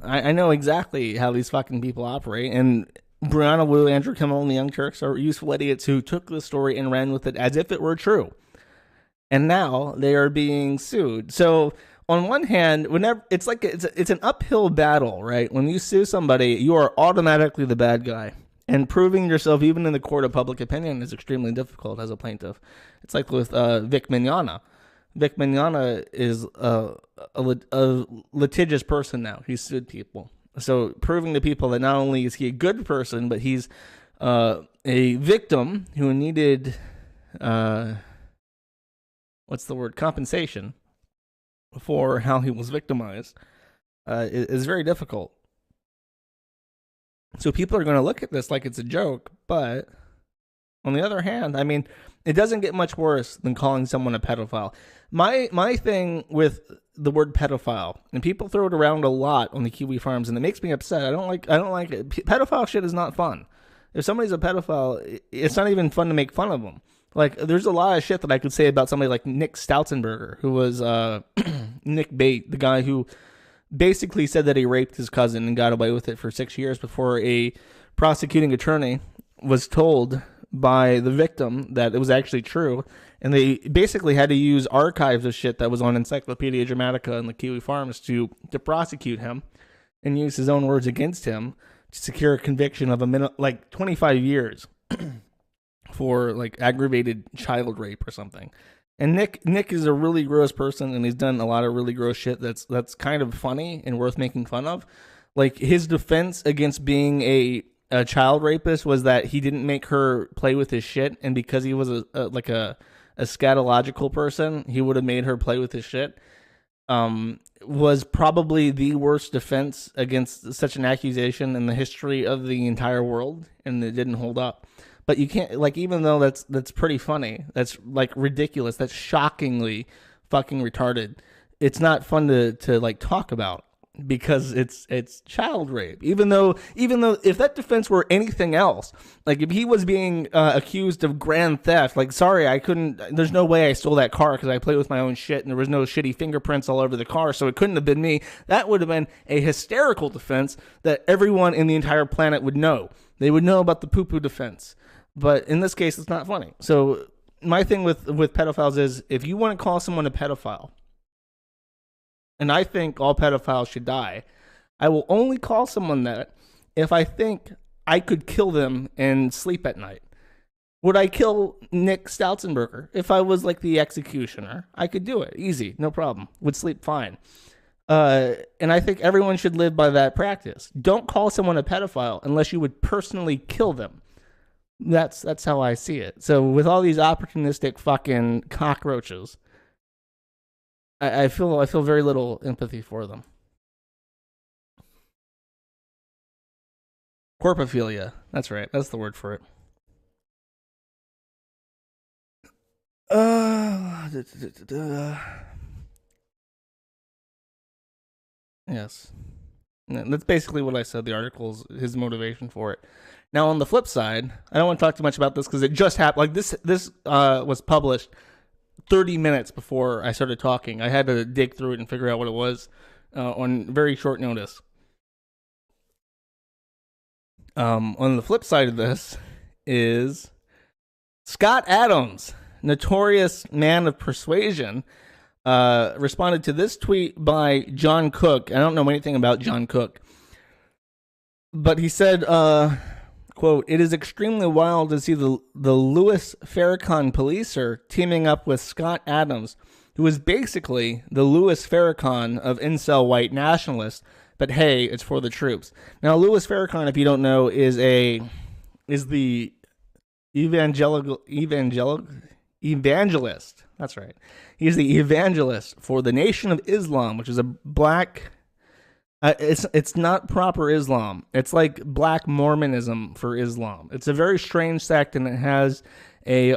I know exactly how these fucking people operate, and Brianna Wu, Andrew Kimmel, and the Young Turks are useful idiots who took the story and ran with it as if it were true. And now they are being sued. So on one hand, whenever it's an uphill battle, right? When you sue somebody, you are automatically the bad guy. And proving yourself even in the court of public opinion is extremely difficult as a plaintiff. It's like with Vic Mignogna. Vic Mignogna is a litigious person now. He's sued people. So proving to people that not only is he a good person, but he's a victim who needed, compensation for how he was victimized, is very difficult. So people are going to look at this like it's a joke, but on the other hand, I mean, it doesn't get much worse than calling someone a pedophile. My thing with the word pedophile, and people throw it around a lot on the Kiwi farms, and it makes me upset. I don't like it. Pedophile shit is not fun. If somebody's a pedophile, it's not even fun to make fun of them. Like, there's a lot of shit that I could say about somebody like Nick Stoutenberger, who was Nick Bate, the guy who basically said that he raped his cousin and got away with it for 6 years before a prosecuting attorney was told by the victim that it was actually true. And they basically had to use archives of shit that was on Encyclopedia Dramatica and the Kiwi Farms to prosecute him and use his own words against him to secure a conviction of 25 years for like aggravated child rape or something. And Nick is a really gross person, and he's done a lot of really gross shit that's kind of funny and worth making fun of. Like, his defense against being a child rapist was that he didn't make her play with his shit, and because he was a scatological person, he would have made her play with his shit. Was probably the worst defense against such an accusation in the history of the entire world, and it didn't hold up. But you can't, like, even though that's pretty funny, that's like ridiculous, that's shockingly fucking retarded, it's not fun to like talk about, because it's child rape. Even though if that defense were anything else, like if he was being accused of grand theft, like, sorry, there's no way I stole that car because I played with my own shit and there was no shitty fingerprints all over the car, so it couldn't have been me. That would have been a hysterical defense that everyone in the entire planet would know. They would know about the poo-poo defense. But in this case, it's not funny. So my thing with pedophiles is, if you want to call someone a pedophile, and I think all pedophiles should die, I will only call someone that if I think I could kill them and sleep at night. Would I kill Nick Stoutenberger? If I was like the executioner, I could do it. Easy, no problem. Would sleep fine. And I think everyone should live by that practice. Don't call someone a pedophile unless you would personally kill them. That's how I see it. So with all these opportunistic fucking cockroaches I feel very little empathy for them. Corpophilia. That's right. That's the word for it. Yes. That's basically what I said. The article's his motivation for it. Now, on the flip side, I don't want to talk too much about this because it just happened. Like this was published 30 minutes before I started talking. I had to dig through it and figure out what it was on very short notice. On the flip side of this is Scott Adams, notorious man of persuasion, responded to this tweet by John Cook. I don't know anything about John Cook, but he said, quote, "It is extremely wild to see the Louis Farrakhan policer teaming up with Scott Adams, who is basically the Louis Farrakhan of incel white nationalists. But hey, it's for the troops." Now, Louis Farrakhan, if you don't know, is the evangelist. That's right. He's the evangelist for the Nation of Islam, which is a black. It's not proper Islam. It's like black Mormonism for Islam. It's a very strange sect, and it has a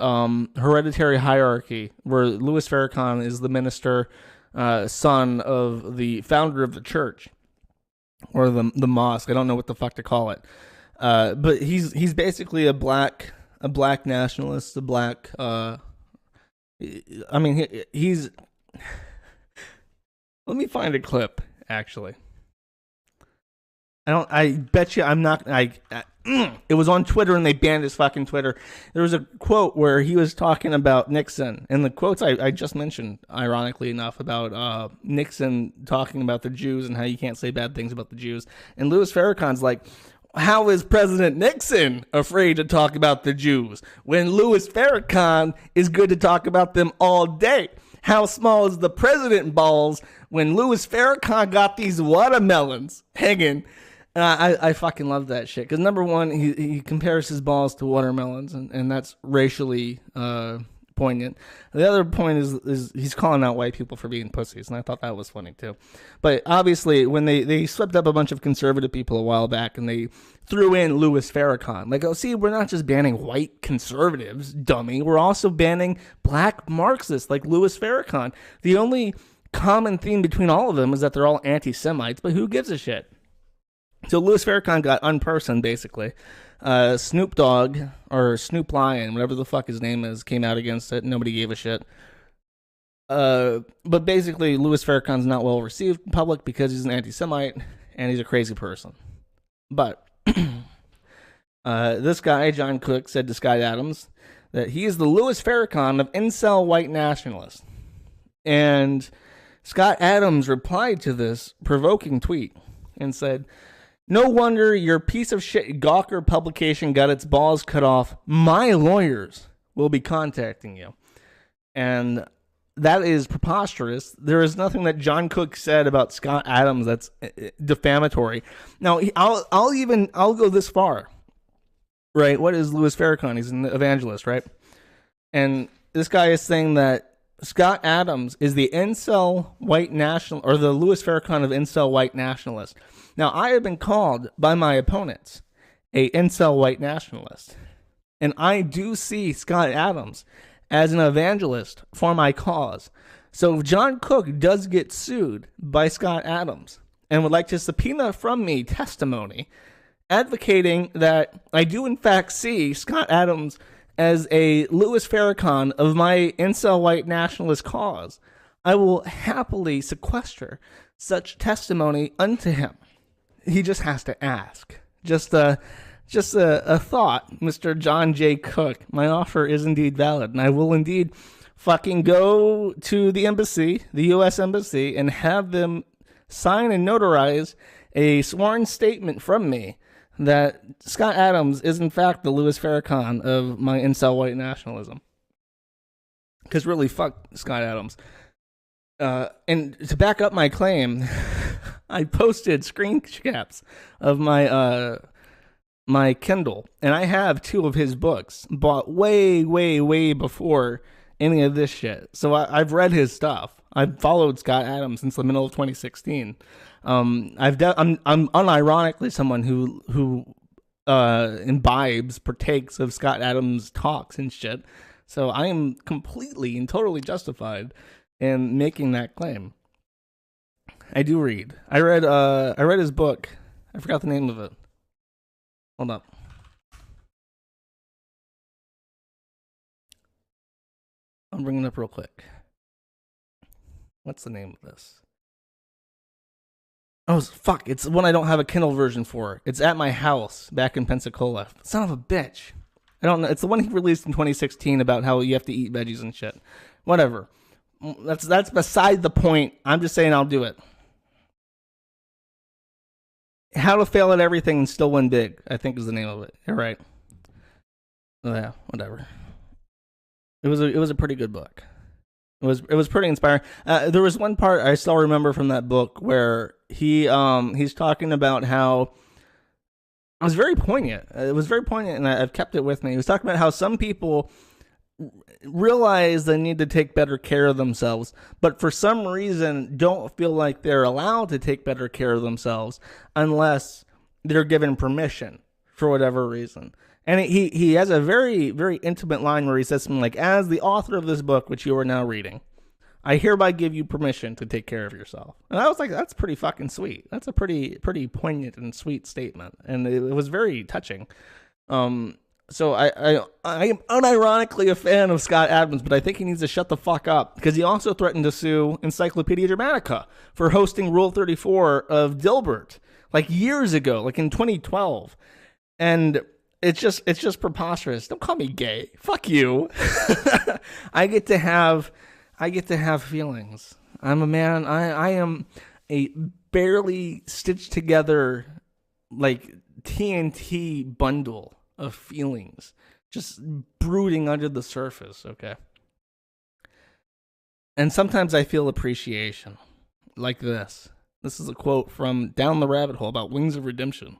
hereditary hierarchy where Louis Farrakhan is the minister, son of the founder of the church. Or the mosque. I don't know what the fuck to call it. But he's basically a black nationalist, a black he's let me find a clip, actually. I bet you I'm not it was on Twitter and they banned his fucking Twitter. There was a quote where he was talking about Nixon, and the quotes I just mentioned, ironically enough, about Nixon talking about the Jews and how you can't say bad things about the Jews. And Louis Farrakhan's like, how is President Nixon afraid to talk about the Jews when Louis Farrakhan is good to talk about them all day? How small is the president balls when Louis Farrakhan got these watermelons hanging? I fucking love that shit. Because number one, he compares his balls to watermelons, and that's racially poignant. The other point is he's calling out white people for being pussies, and I thought that was funny too. But obviously, when they swept up a bunch of conservative people a while back, and they threw in Louis Farrakhan, like, oh, see, we're not just banning white conservatives, dummy. We're also banning black Marxists like Louis Farrakhan. The only common theme between all of them is that they're all anti-Semites, but who gives a shit? So Louis Farrakhan got unpersoned, basically. Snoop Dogg, or Snoop Lion, whatever the fuck his name is, came out against it. Nobody gave a shit. But basically, Louis Farrakhan's not well received in public because he's an anti-Semite and he's a crazy person. But this guy, John Cook, said to Scott Adams that he is the Louis Farrakhan of incel white nationalists. And Scott Adams replied to this provoking tweet and said, "No wonder your piece of shit Gawker publication got its balls cut off. My lawyers will be contacting you." And that is preposterous. There is nothing that John Cook said about Scott Adams that's defamatory. Now, I'll go this far, right? What is Louis Farrakhan? He's an evangelist, right? And this guy is saying that Scott Adams is the incel white national, or the Louis Farrakhan of incel white nationalists. Now, I have been called by my opponents a incel white nationalist, and I do see Scott Adams as an evangelist for my cause. So if John Cook does get sued by Scott Adams and would like to subpoena from me testimony advocating that I do in fact see Scott Adams as a Louis Farrakhan of my incel white nationalist cause, I will happily sequester such testimony unto him. He just has to ask. Just a thought, Mr. John J. Cook. My offer is indeed valid, and I will indeed fucking go to the embassy, the U.S. Embassy, and have them sign and notarize a sworn statement from me that Scott Adams is in fact the Louis Farrakhan of my incel white nationalism. Because really, fuck Scott Adams. And to back up my claim, I posted screen caps of my Kindle, and I have 2 of his books bought way, way, way before any of this shit. So I've read his stuff. I've followed Scott Adams since the middle of 2016. I'm unironically someone who imbibes, partakes of Scott Adams talks and shit. So I am completely and totally justified in making that claim. I do read. I read his book. I forgot the name of it. Hold up. I'll bring it up real quick. What's the name of this? Oh, fuck. It's one I don't have a Kindle version for. It's at my house back in Pensacola. Son of a bitch. I don't know. It's the one he released in 2016 about how you have to eat veggies and shit. Whatever. That's beside the point. I'm just saying I'll do it. How to Fail at Everything and Still Win Big, I think is the name of it. You're right. Yeah, whatever. It was a pretty good book. It was pretty inspiring. There was one part I still remember from that book where he's talking about how it was very poignant. It was very poignant, and I've kept it with me. He was talking about how some people realize they need to take better care of themselves, but for some reason don't feel like they're allowed to take better care of themselves unless they're given permission for whatever reason. And he has a very, very intimate line where he says something like, as the author of this book, which you are now reading, I hereby give you permission to take care of yourself. And I was like, that's pretty fucking sweet. That's a pretty poignant and sweet statement. And it was very touching. So I am unironically a fan of Scott Adams, but I think he needs to shut the fuck up, because he also threatened to sue Encyclopedia Dramatica for hosting Rule 34 of Dilbert, like years ago, like in 2012. And it's just preposterous. Don't call me gay. Fuck you. I get to have feelings. I'm a man. I am a barely stitched together like TNT bundle of feelings just brooding under the surface, okay? And sometimes I feel appreciation like this. This is a quote from Down the Rabbit Hole about Wings of Redemption.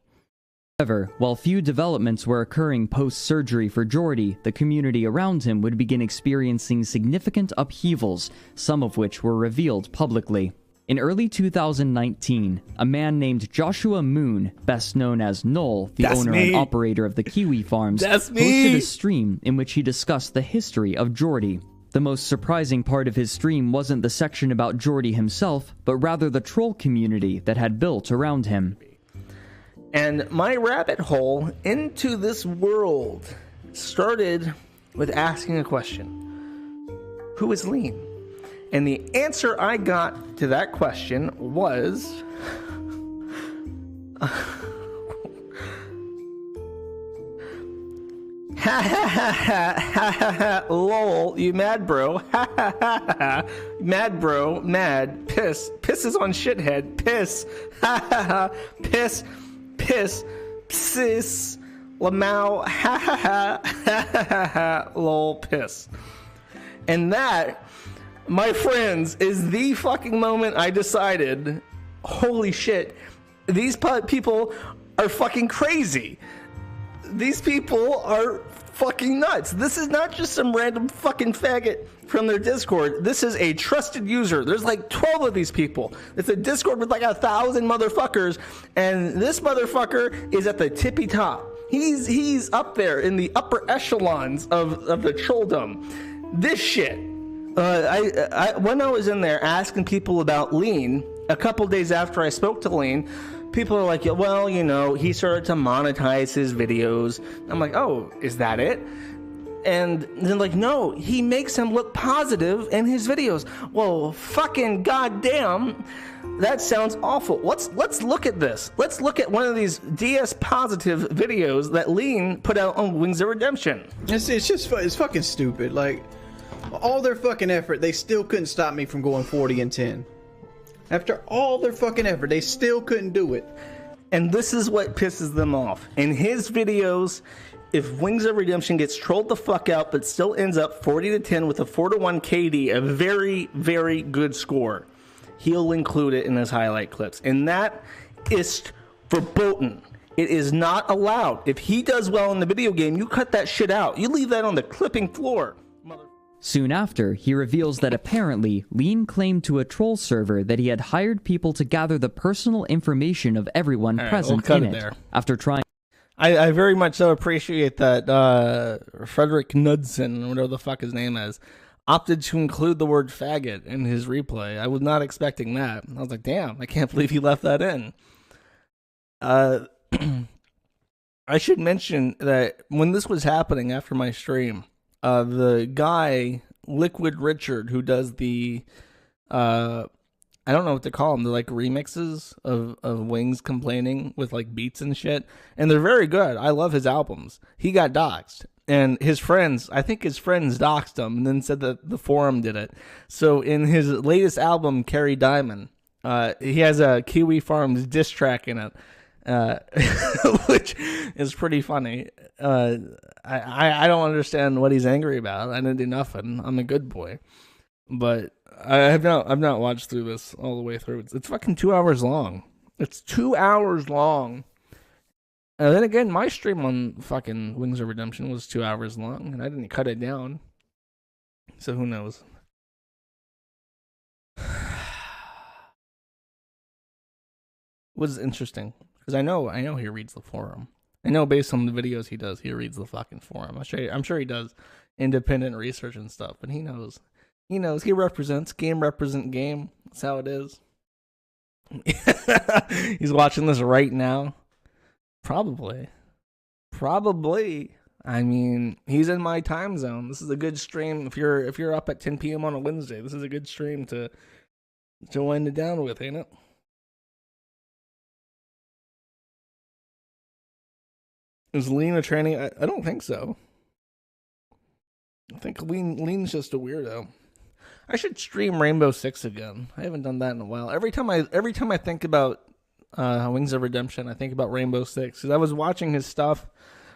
However, while few developments were occurring post-surgery for Geordi, the community around him would begin experiencing significant upheavals, some of which were revealed publicly. In early 2019, a man named Joshua Moon, best known as Null, the owner and operator of the Kiwi farms, hosted a stream in which he discussed the history of Geordi. The most surprising part of his stream wasn't the section about Geordi himself, but rather the troll community that had built around him. And my rabbit hole into this world started with asking a question. Who is Lean? And the answer I got to that question was... Ha ha ha ha ha ha ha, lol, you mad bro, ha ha ha ha, mad bro, mad, piss, pisses on shithead, piss, ha ha ha, piss, piss, psis, lamau, ha ha ha, ha ha ha, lol, piss. And that, my friends, is the fucking moment I decided, holy shit, these people are fucking crazy. These people are fucking nuts. This is not just some random fucking faggot from their Discord. This is a trusted user. There's like 12 of these people. It's a Discord with like 1,000 motherfuckers, and this motherfucker is at the tippy top. He's up there in the upper echelons of the trolldom. This shit. When I was in there asking people about Lean, a couple days after I spoke to Lean, people are like, well, you know, he started to monetize his videos. I'm like, oh, is that it? And they're like, no, he makes him look positive in his videos. Well, fucking goddamn, that sounds awful. Let's look at this. Let's look at one of these DS positive videos that Lean put out on Wings of Redemption. It's fucking stupid. Like, all their fucking effort, they still couldn't stop me from going 40 and 10. After all their fucking effort, they still couldn't do it. And this is what pisses them off. In his videos, if Wings of Redemption gets trolled the fuck out, but still ends up 40-10 with a 4-1 KD, a very, very good score, he'll include it in his highlight clips. And that is verboten. It is not allowed. If he does well in the video game, you cut that shit out. You leave that on the clipping floor. Soon after, he reveals that apparently, Lean claimed to a troll server that he had hired people to gather the personal information of everyone present in it. After trying... I very much so appreciate that Frederick Knudsen, whatever the fuck his name is, opted to include the word faggot in his replay. I was not expecting that. I was like, damn, I can't believe he left that in. I should mention that when this was happening after my stream, the guy, Liquid Richard, who does the, I don't know what to call them, they're like remixes of Wings complaining with like beats and shit, and they're very good. I love his albums. He got doxxed, and his friends, I think his friends doxxed him and then said that the forum did it. So in his latest album, Carrie Diamond, he has a Kiwi Farms diss track in it. Which is pretty funny. I don't understand what he's angry about. I didn't do nothing. I'm a good boy. But I've not watched through this all the way through. It's fucking 2 hours long. It's 2 hours long. And then again, my stream on fucking Wings of Redemption was 2 hours long, and I didn't cut it down. So who knows? Was interesting. Because I know he reads the forum. I know based on the videos he does, he reads the fucking forum. I'm sure he does independent research and stuff, but he knows. He knows. He represents. Game represent game. That's how it is. He's watching this right now. Probably. I mean, he's in my time zone. This is a good stream. If you're up at 10 p.m. on a Wednesday, this is a good stream to wind it down with, ain't it? Is Lean a tranny? I don't think so. I think Lean's just a weirdo. I should stream Rainbow Six again. I haven't done that in a while. Every time I think about Wings of Redemption, I think about Rainbow Six, because I was watching his stuff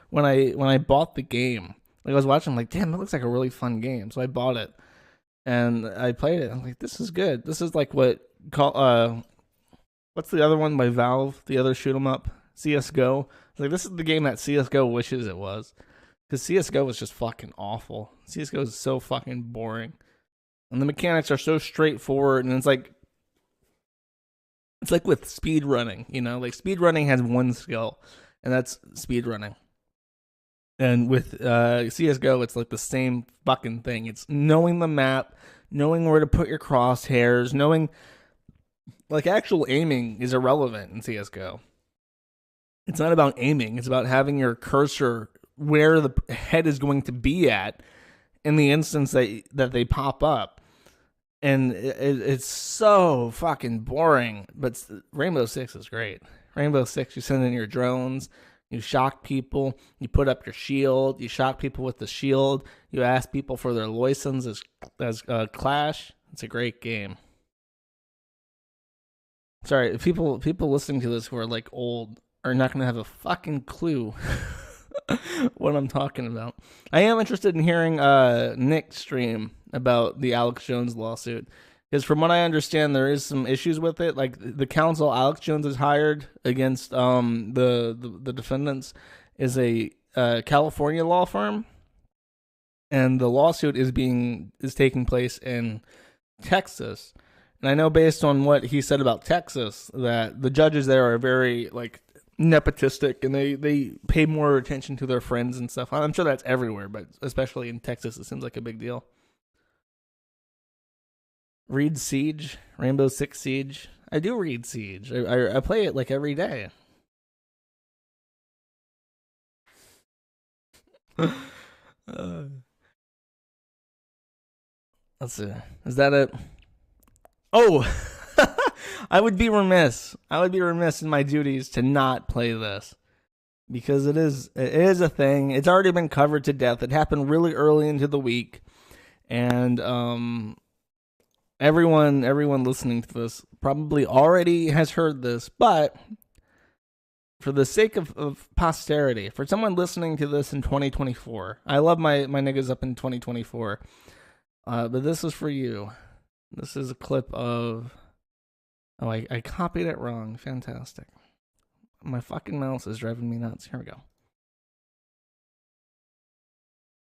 when I bought the game. Like I was watching, like, damn, that looks like a really fun game. So I bought it and I played it. I'm like, this is good. This is like what's the other one by Valve? The other shoot 'em up, CS:GO. Like, this is the game that CS:GO wishes it was. Because CS:GO was just fucking awful. CS:GO is so fucking boring. And the mechanics are so straightforward. And it's like with speed running, you know? Like, speed running has one skill, and that's speed running. And with CS:GO, it's like the same fucking thing. It's knowing the map, knowing where to put your crosshairs, knowing... Like, actual aiming is irrelevant in CS:GO. It's not about aiming. It's about having your cursor where the head is going to be at in the instance that they pop up. And it's so fucking boring. But Rainbow Six is great. Rainbow Six, you send in your drones, you shock people, you put up your shield, you shock people with the shield, you ask people for their license as Clash. It's a great game. Sorry, people listening to this who are like old are not going to have a fucking clue what I'm talking about. I am interested in hearing Nick stream about the Alex Jones lawsuit, because from what I understand, there is some issues with it. Like, the counsel Alex Jones has hired against the defendants is a California law firm, and the lawsuit is taking place in Texas. And I know based on what he said about Texas that the judges there are very like nepotistic, and they pay more attention to their friends and stuff. I'm sure that's everywhere, but especially in Texas, it seems like a big deal. Read Siege, Rainbow Six Siege. I do read Siege. I play it like every day. Let's see. Is that it? Oh, I would be remiss in my duties to not play this, because it is a thing. It's already been covered to death. It happened really early into the week, and everyone listening to this probably already has heard this, but for the sake of posterity, for someone listening to this in 2024, I love my niggas up in 2024, but this is for you. This is a clip of... Oh, I copied it wrong. Fantastic. My fucking mouse is driving me nuts. Here we go.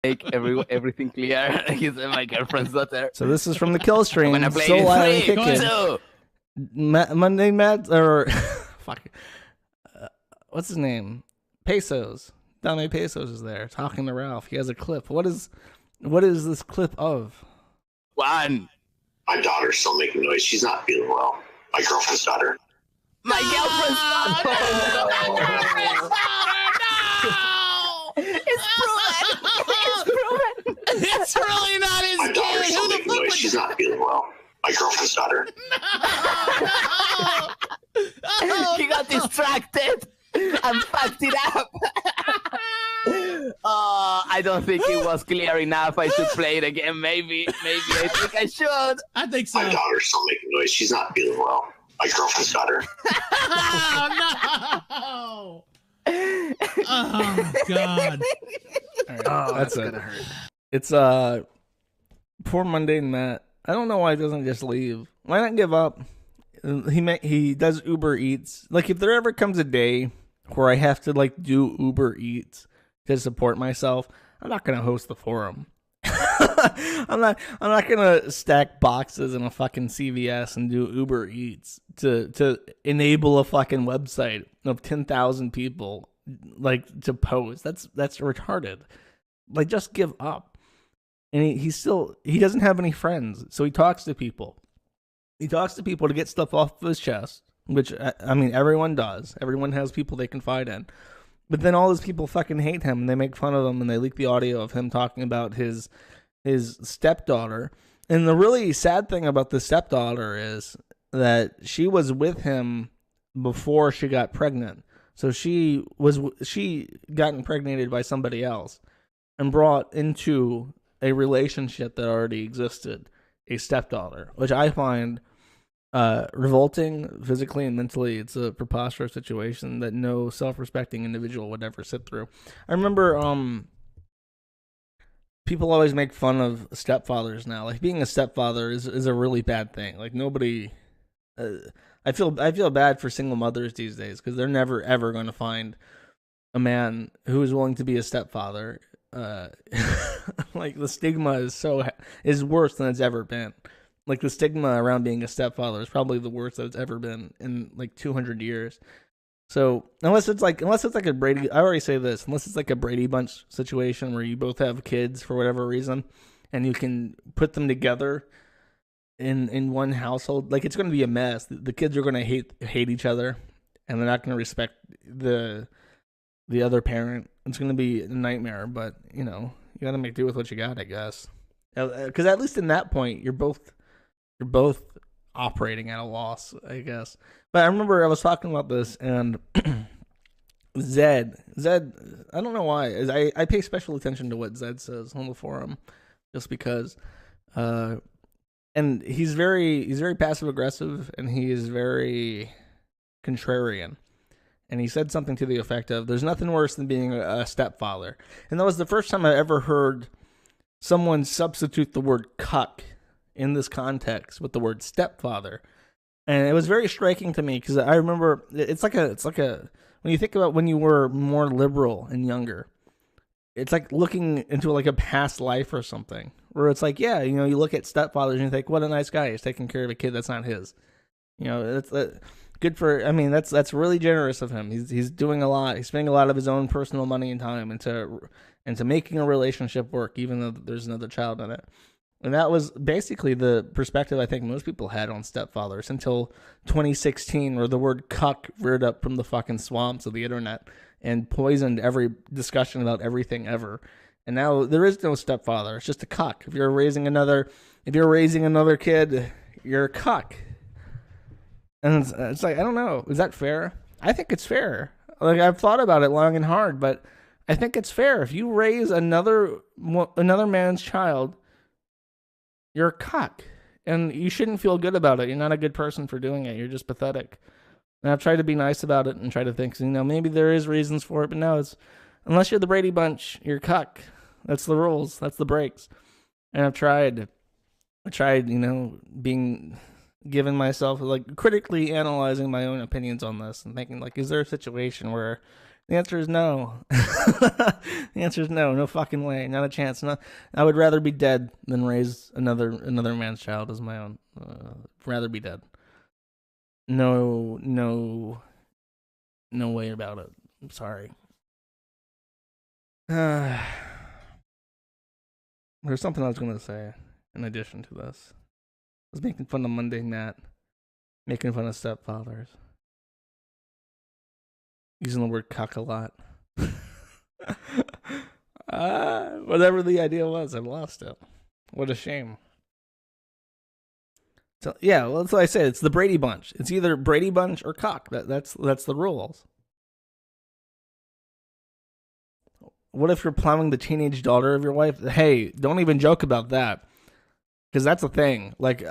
make everything clear. He's my girlfriend's daughter. So this is from the kill stream. When I play Still alive and three, kicking. two. MundaneMatt or fuck, what's his name? Pesos. Dame Pesos is there talking to Ralph. He has a clip. What is this clip of? One. My daughter's still making noise. She's not feeling well. My girlfriend's daughter. My girlfriend's daughter. It's proven. It's really not his My kid. daughter's still Who the making fuck noise. would She's not feeling well. My girlfriend's daughter. He got distracted and fucked it up. Oh, I don't think it was clear enough. I should play it again. Maybe. I think I should. I think so. My daughter's still making noise. She's not feeling well. My girlfriend's daughter. Oh, no. Oh, God. Oh, that's gonna hurt. It's poor MundaneMatt. I don't know why he doesn't just leave. Why not give up? He does Uber Eats. Like, if there ever comes a day where I have to like do Uber Eats to support myself, I'm not gonna host the forum. I'm not gonna stack boxes in a fucking CVS and do Uber Eats to enable a fucking website of 10,000 people like to post. That's retarded. Like, just give up. And he doesn't have any friends, so he talks to people. He talks to people to get stuff off his chest, which I mean everyone does. Everyone has people they confide in. But then all those people fucking hate him, and they make fun of him, and they leak the audio of him talking about his stepdaughter. And the really sad thing about the stepdaughter is that she was with him before she got pregnant. So she got impregnated by somebody else and brought into a relationship that already existed a stepdaughter, which I find revolting physically and mentally. It's a preposterous situation that no self-respecting individual would ever sit through. I remember people always make fun of stepfathers now. Like, being a stepfather is a really bad thing. Like, nobody I feel bad for single mothers these days, because they're never ever going to find a man who is willing to be a stepfather. Like, the stigma is worse than it's ever been. Like, the stigma around being a stepfather is probably the worst that it's ever been in like 200 years. So unless it's like a Brady, I already say this, unless it's like a Brady Bunch situation where you both have kids for whatever reason, and you can put them together in one household, like, it's going to be a mess. The kids are going to hate each other, and they're not going to respect the other parent. It's going to be a nightmare. But you got to make do with what you got, I guess. Because at least in that point, you're both operating at a loss, I guess. But I remember I was talking about this, and Zed, I don't know why. I pay special attention to what Zed says on the forum, just because. And he's very passive aggressive, and he is very contrarian. And he said something to the effect of, "There's nothing worse than being a stepfather." And that was the first time I ever heard someone substitute the word cuck in this context with the word stepfather. And it was very striking to me, because I remember it's like a when you think about when you were more liberal and younger, it's like looking into like a past life or something, where it's like, yeah, you look at stepfathers and you think, what a nice guy, he's taking care of a kid that's not his. That's good for. I mean, that's really generous of him. He's doing a lot. He's spending a lot of his own personal money and time into making a relationship work, even though there's another child in it. And that was basically the perspective I think most people had on stepfathers until 2016, where the word cuck reared up from the fucking swamps of the internet and poisoned every discussion about everything ever. And now there is no stepfather. It's just a cuck. If you're raising another kid, you're a cuck. And it's like, I don't know. Is that fair? I think it's fair. Like, I've thought about it long and hard, but I think it's fair. If you raise another man's child, you're a cuck. And you shouldn't feel good about it. You're not a good person for doing it. You're just pathetic. And I've tried to be nice about it and try to think, maybe there is reasons for it, but no, it's unless you're the Brady Bunch, you're a cuck. That's the rules. That's the breaks. And I tried, giving myself, like, critically analyzing my own opinions on this and thinking, like, is there a situation where The answer is no. The answer is no. No fucking way. Not a chance. No, I would rather be dead than raise another man's child as my own. Rather be dead. No way about it. I'm sorry. There's something I was going to say in addition to this. I was making fun of MundaneMatt, making fun of stepfathers, using the word cuck a lot. Whatever the idea was, I lost it. What a shame. So yeah, well, that's what I said. It's the Brady Bunch. It's either Brady Bunch or cock. That's the rules. What if you're plowing the teenage daughter of your wife? Hey, don't even joke about that, because that's a thing. Like,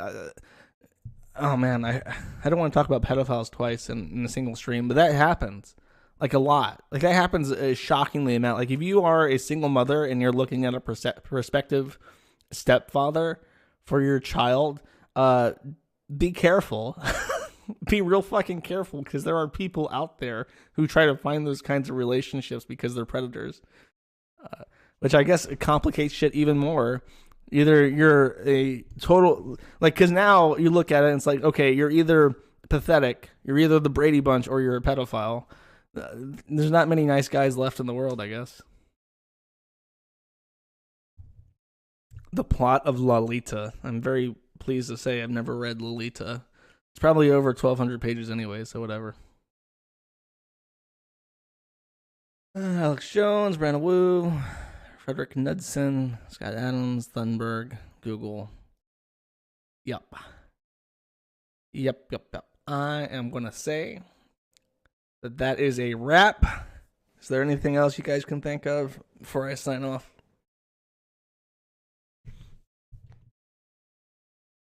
oh man, I don't want to talk about pedophiles twice in a single stream, but that happens. Like a lot. Like that happens a shockingly amount. Like if you are a single mother and you're looking at a prospective stepfather for your child, be careful. Be real fucking careful, because there are people out there who try to find those kinds of relationships because they're predators. Which I guess it complicates shit even more. Either you're a total, like, because now you look at it and it's like, okay, you're either pathetic, you're either the Brady Bunch, or you're a pedophile. There's not many nice guys left in the world, I guess. The plot of Lolita. I'm very pleased to say I've never read Lolita. It's probably over 1,200 pages anyway, so whatever. Alex Jones, Brandon Wu, Frederick Knudsen, Scott Adams, Thunberg, Google. Yep. I am going to say that is a wrap. Is there anything else you guys can think of before I sign off?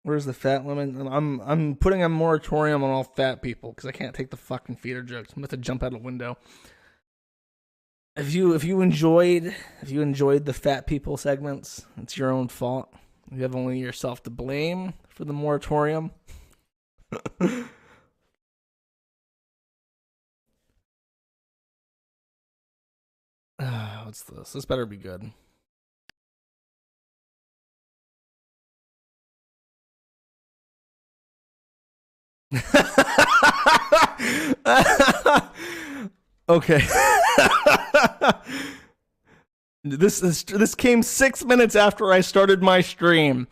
Where's the fat woman? I'm putting a moratorium on all fat people because I can't take the fucking feeder jokes. I'm about to jump out a window. If you enjoyed the fat people segments, it's your own fault. You have only yourself to blame for the moratorium. What's this? This better be good. Okay. This came 6 minutes after I started my stream.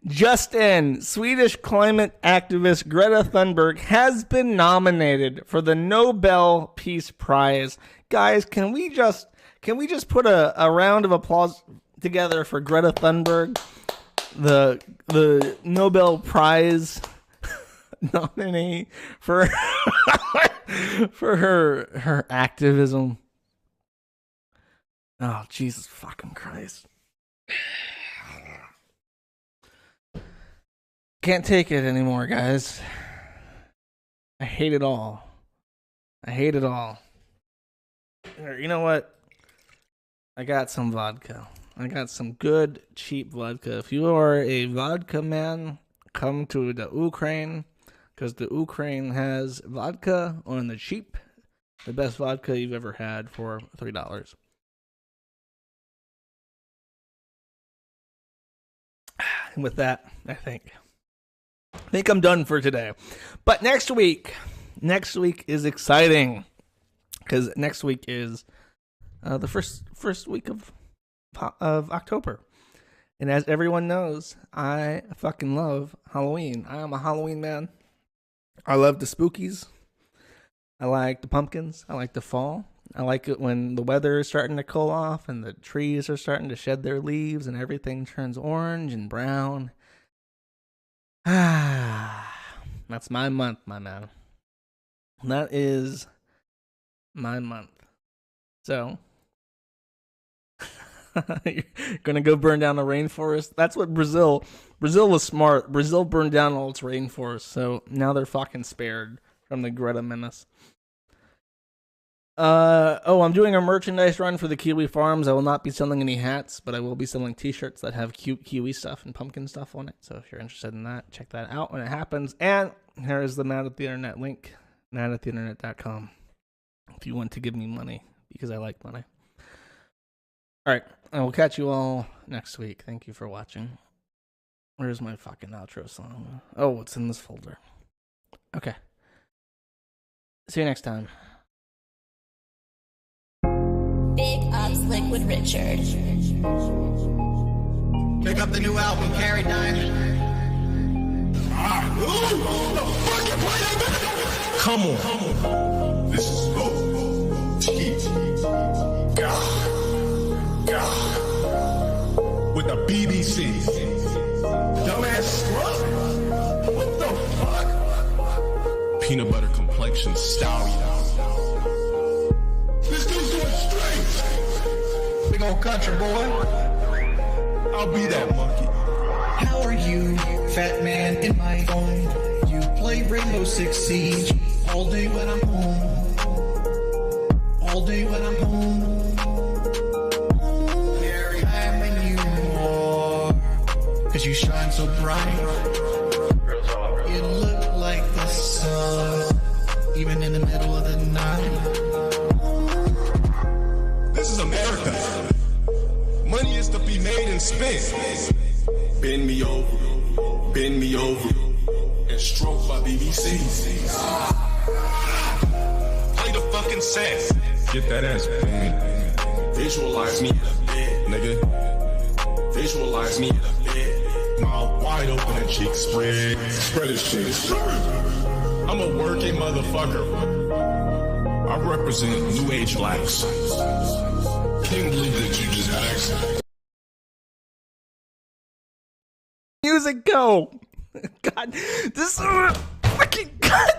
Just in, Swedish climate activist Greta Thunberg has been nominated for the Nobel Peace Prize. Guys, can we just put a round of applause together for Greta Thunberg, the Nobel Prize nominee for for her activism. Oh, Jesus fucking Christ. Can't take it anymore, guys. I hate it all. You know what? I got some vodka. I got some good, cheap vodka. If you are a vodka man, come to the Ukraine, because the Ukraine has vodka on the cheap. The best vodka you've ever had for $3. And with that, I think I'm done for today. But next week is exciting, because next week is the first week of October. And as everyone knows, I fucking love Halloween. I am a Halloween man. I love the spookies. I like the pumpkins. I like the fall. I like it when the weather is starting to cool off and the trees are starting to shed their leaves and everything turns orange and brown. That's my month, my man. That is my month. So, you're gonna go burn down a rainforest? That's what Brazil was smart. Brazil burned down all its rainforest, so now they're fucking spared from the Greta menace. I'm doing a merchandise run for the Kiwi Farms. I will not be selling any hats, but I will be selling t-shirts that have cute Kiwi stuff and pumpkin stuff on it. So if you're interested in that, check that out when it happens. And here is the Matt at the Internet link, mattattheinternet.com. If you want to give me money, because I like money. All right, I will catch you all next week. Thank you for watching. Where's my fucking outro song? Oh, it's in this folder. Okay. See you next time. Big Ups Liquid Richard. Pick up the new album, Carrie Diamond. Come on. This is with the BBC. Dumbass scrub. What the fuck? Peanut butter complexion stallion. This dude's doing straight. Big old country boy. I'll be that monkey. How are you, fat man in my phone? You play Rainbow Six Siege all day when I'm home. All day when I'm home. Every time when you are, 'cause you shine so bright. You look like the sun, even in the middle of the night. This is America. Money is to be made and spent. Bend me over, and stroke my BBC. Play the fucking set. Get that ass bang. Visualize me in a bed, nigga. Visualize me in a bed. Mouth wide open and cheeks spread. Spread his cheeks. I'm a working motherfucker. I represent new age blacks. Can't believe that you just asked. Music go. God, this fucking God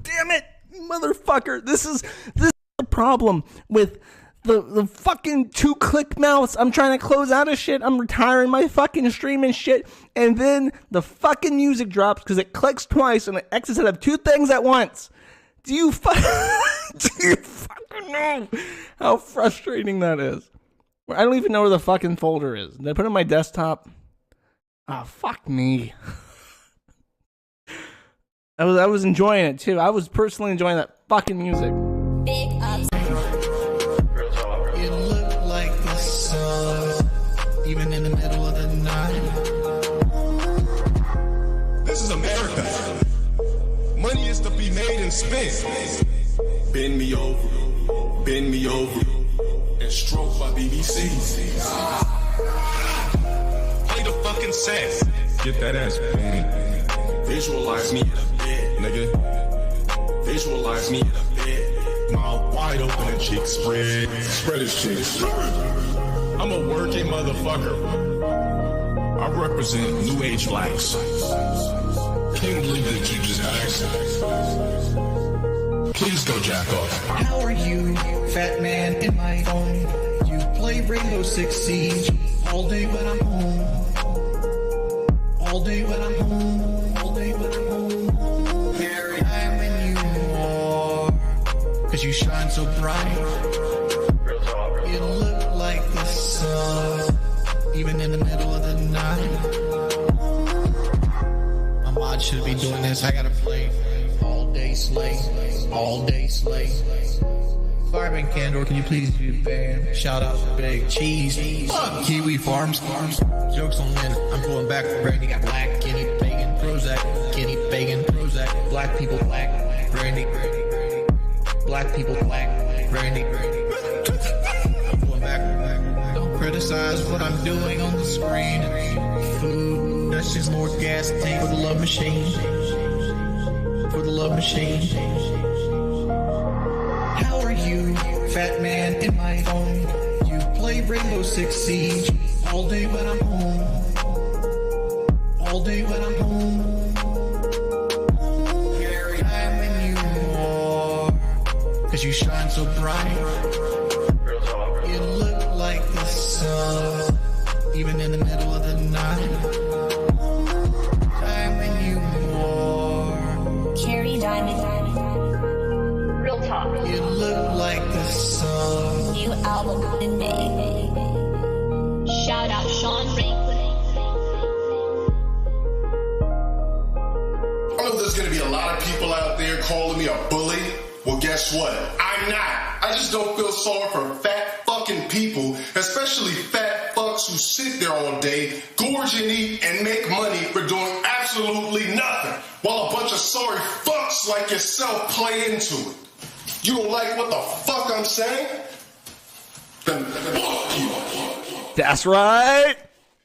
damn it, motherfucker. This is the problem with the fucking 2-click mouse. I'm trying to close out of shit. I'm retiring my fucking stream and shit, and then the fucking music drops because it clicks twice and it exits out of 2 things at once. Do you fucking know how frustrating that is? I don't even know where the fucking folder is. Did I put it on my desktop? Oh, fuck me. I was enjoying it too. I was personally enjoying that fucking music. Big Ups. You look like the sun, even in the middle of the night. This is America. Money is to be made and spent. Bend me over, and stroke my BBC. Play the fucking set. Get that ass bang. Visualize me in a bed, nigga. Visualize me in a bed. Mouth wide open and cheeks spread. Spread his cheeks. I'm a working motherfucker. I represent new age blacks. Can't believe that you just asked. Please go jack off. How are you, fat man in my phone? You play Rainbow Six Siege all day when I'm home. All day when I'm home. All day when I'm home. Every time when you are, 'cause you shine so bright. You look like the sun, even in the middle of the night. My mod should be doing this. I gotta play all day slay. All day slay. Fireman Candor, can you please do the band? Shout out to Big Cheese. Kiwi Farms. Jokes on men. I'm going back for brandy. Got black, Kenny, Pagan, Prozac. Kenny, Pagan, Prozac. Black people, black, brandy. Black people, black, brandy. I'm going back. Don't criticize what I'm doing on the screen. Food, that's just more gas tank for the love machine. For the love machine. How are you, fat man in my phone? You play Rainbow Six Siege all day when I'm home. All day when I'm home. Every time when you are, 'cause you shine so bright. You look like the sun, even in the middle of the night. Time when you are. Carrie Diamond. Real talk. You look like the sun. New album in May. Shout out Sean Ray. I know there's gonna be a lot of people out there calling me a bully. Well, guess what? I'm not. I just don't feel sorry for fat fucking people, especially fat fucks who sit there all day, gorge and eat, and make money for doing absolutely nothing, while a bunch of sorry fucks like yourself play into it. You don't like what the fuck I'm saying? Then fuck you. That's right.